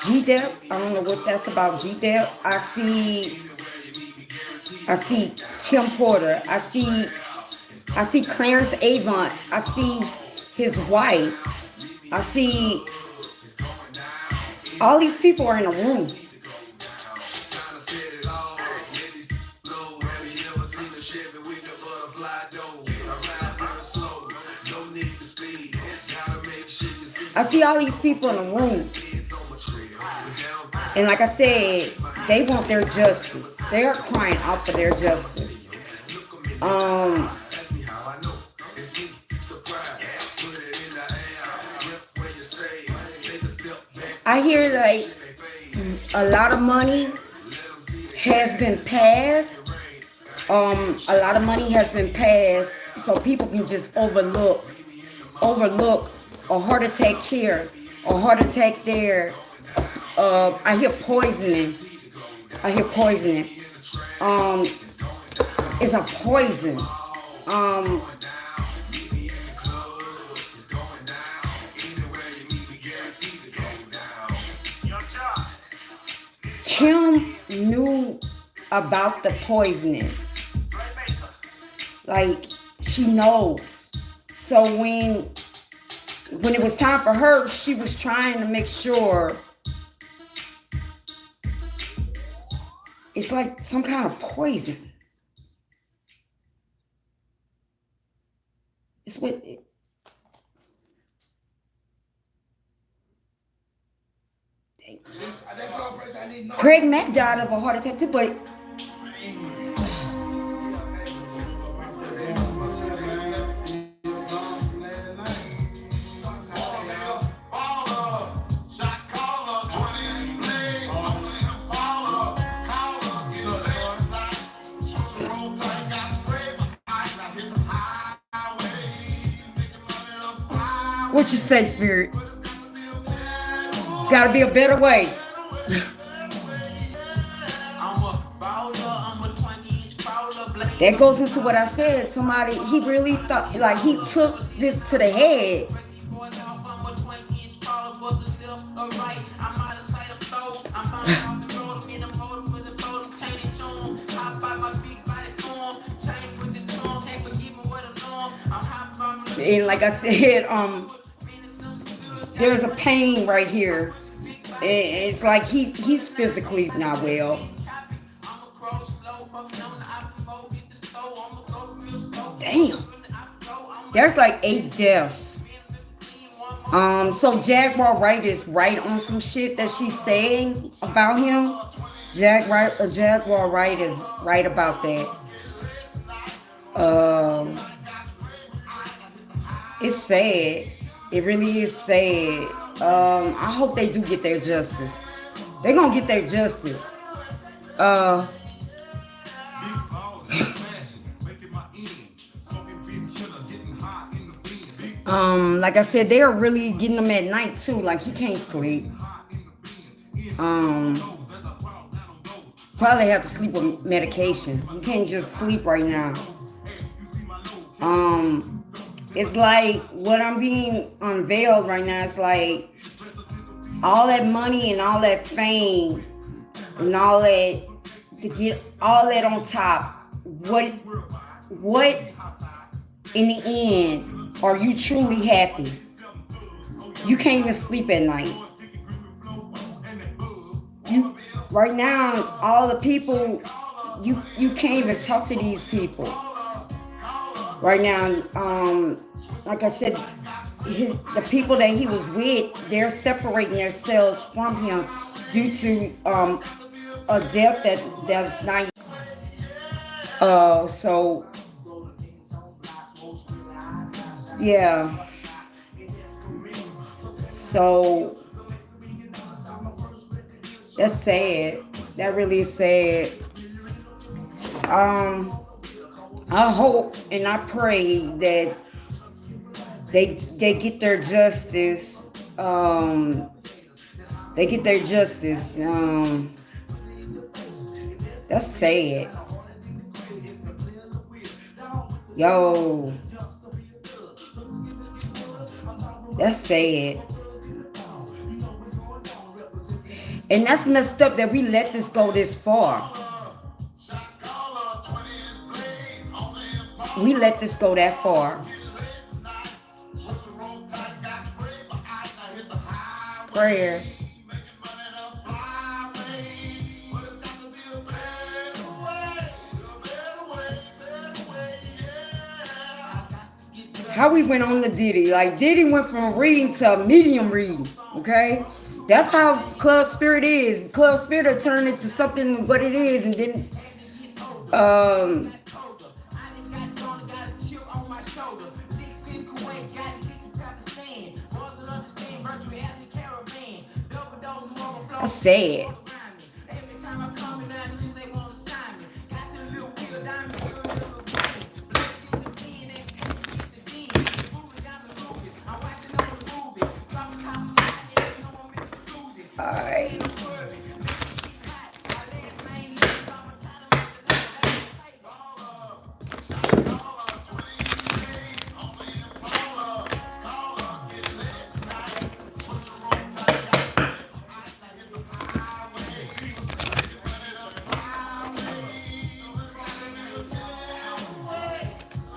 G Dep. I don't know what that's about. G Dep. I see Kim Porter. I see Clarence Avant. I see his wife. I see all these people are in a room. I see all these people in the room. And like I said, they want their justice. They are crying out for their justice. Um, I hear like a lot of money has been passed. A lot of money has been passed, so people can just overlook a heart attack here, a heart attack there. I hear poisoning. I hear poisoning. Um, it's a poison. Um, Kim knew about the poisoning. Like she knows. So when it was time for her, she was trying to make sure it's like some kind of poison. It's what Craig Mack died of a heart attack too, but what you say, Spirit? Gotta be a better way. That goes into what I said. Somebody, he really thought, like, he took this to the head. And like I said, there's a pain right here. It's like he's physically not well. Damn. There's like 8 deaths. So Jaguar Wright is right on some shit that she's saying about him. Jaguar Wright is right about that. It's sad. It really is sad. I hope they do get their justice. They're gonna get their justice. Like I said, they are really getting him at night too. Like he can't sleep. Probably have to sleep with medication. You can't just sleep right now. It's like what I'm being unveiled right now. It's like all that money and all that fame and all that to get all that on top. What in the end are you truly happy? You can't even sleep at night. You right now, all the people you can't even talk to these people. Right now, like I said, the people that he was with, they're separating themselves from him due to a death that's not. So yeah, so that's sad. That really is sad. Um, I hope and I pray that they get their justice. Um, they get their justice. That's sad. Yo, that's sad. And that's messed up that we let this go this far. We let this go that far. Prayers. How we went on to Diddy. Like Diddy went from reading to medium reading. Okay? That's how Club Spirit is. Club Spirit turned into something what it is and then um I said. Alright.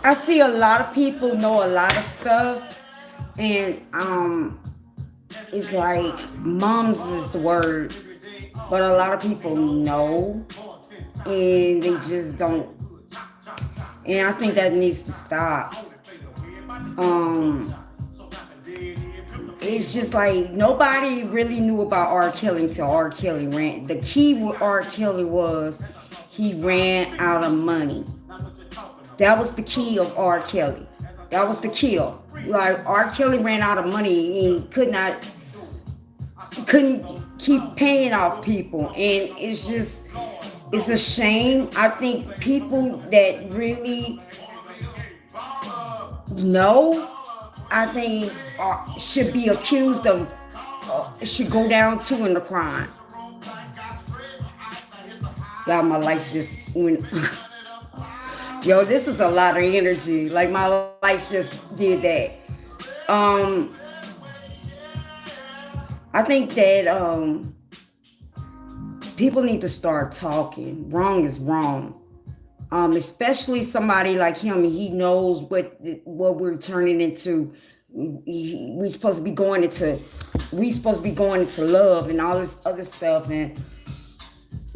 I see a lot of people know a lot of stuff and it's like mums is the word, but a lot of people know and they just don't. And I think that needs to stop. Um, it's just like nobody really knew about R. Kelly until R. Kelly ran. The key with R. Kelly was he ran out of money. That was the key of R. Kelly. That was the kill. Like R. Kelly ran out of money and couldn't keep paying off people, and it's a shame. I think people that really know, I think should be accused of should go down too in the crime. Y'all, my lights just went. Yo, this is a lot of energy. Like my lights just did that. Um, I think that people need to start talking. Wrong is wrong. Especially somebody like him. He knows what we're turning into. We supposed to be going into. We supposed to be going into love and all this other stuff and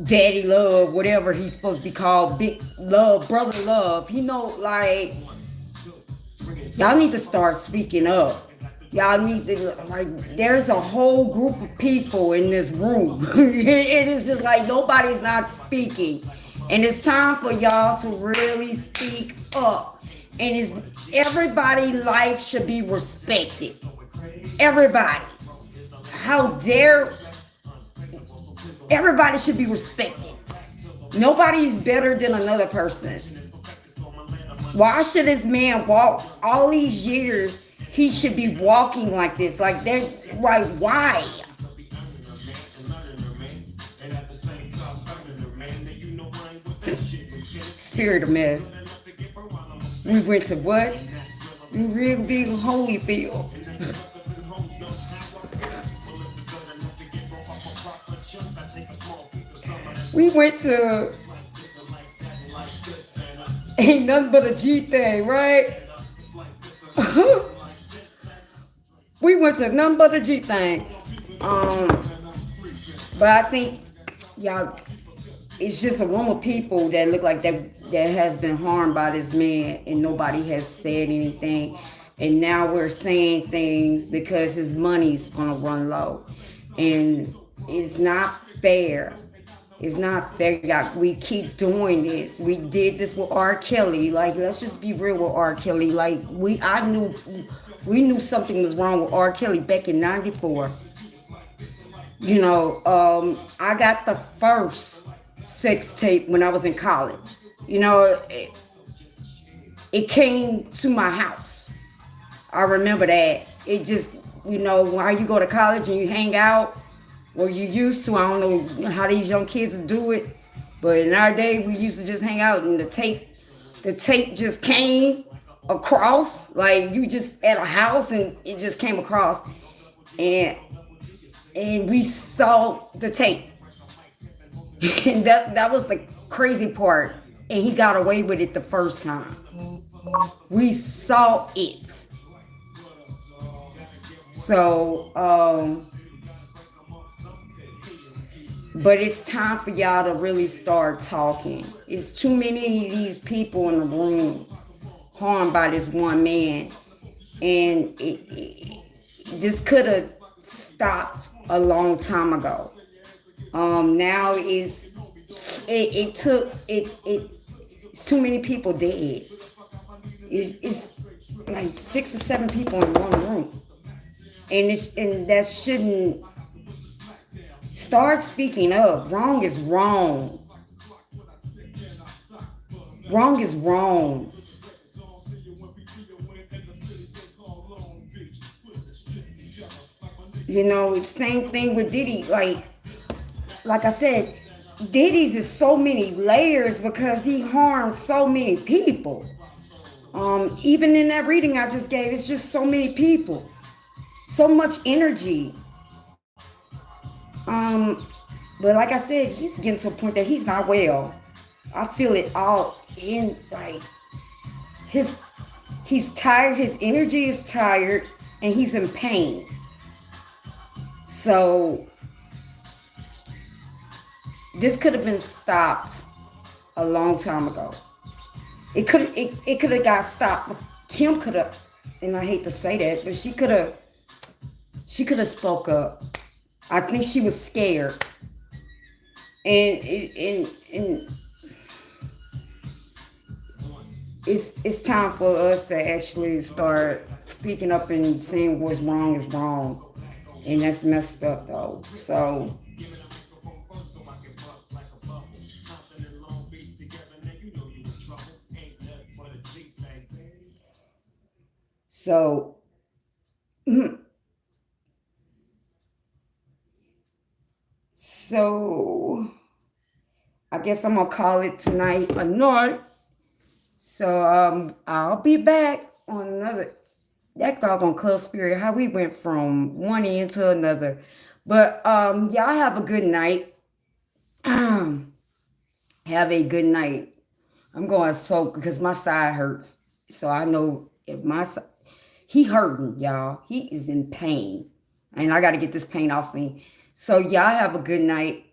daddy love, whatever he's supposed to be called, big love, brother love. He know, like, y'all need to start speaking up. Y'all need to, like, there's a whole group of people in this room. It is just like nobody's not speaking. And it's time for y'all to really speak up. And it's everybody's life should be respected. Everybody. How dare everybody should be respected. Nobody's better than another person. Why should this man walk all these years? He should be walking like this. Like they're like, why? Spirit of mess. We went to what? Real big Holyfield. We went to ain't nothing but a G thing, right? We went to nothing but a G thing. But I think y'all, it's just a room of people that look like that has been harmed by this man, and nobody has said anything. And now we're saying things because his money's gonna run low. And it's not fair. It's not fair. We keep doing this. We did this with R. Kelly. Like, let's just be real with R. Kelly. Like, we knew something was wrong with R. Kelly back in '94. I got the first sex tape when I was in college. You know, it came to my house. I remember that. It just, how you go to college and you hang out, or you used to. I don't know how these young kids do it, but in our day, we used to just hang out and the tape just came across. Like, you just at a house and it just came across, and we saw the tape, and that was the crazy part. And he got away with it the first time. We saw it. So, but it's time for y'all to really start talking. It's too many of these people in the room harmed by this one man. And this could have stopped a long time ago. Now it's too many people dead. It's like 6 or 7 people in one room. And that shouldn't. Start speaking up. Wrong is wrong. Wrong is wrong. Same thing with Diddy. Like I said, Diddy's is so many layers because he harmed so many people. Even in that reading I just gave, it's just so many people, so much energy. But like I said, he's getting to a point that he's not well. I feel it all in, like, his he's tired, his energy is tired, and he's in pain. So this could have been stopped a long time ago. It could have got stopped. Kim could have, and I hate to say that, but she could have spoke up. I think she was scared, and it's time for us to actually start speaking up and saying what's wrong is wrong, and that's messed up though. So so I guess I'm gonna call it tonight a night. So I'll be back on another, that doggone club spirit, how we went from one end to another. But y'all have a good night. Have a good night. I'm going to soak because my side hurts. So I know if my side, he hurting, y'all. He is in pain. And I got to get this pain off me. So y'all have a good night.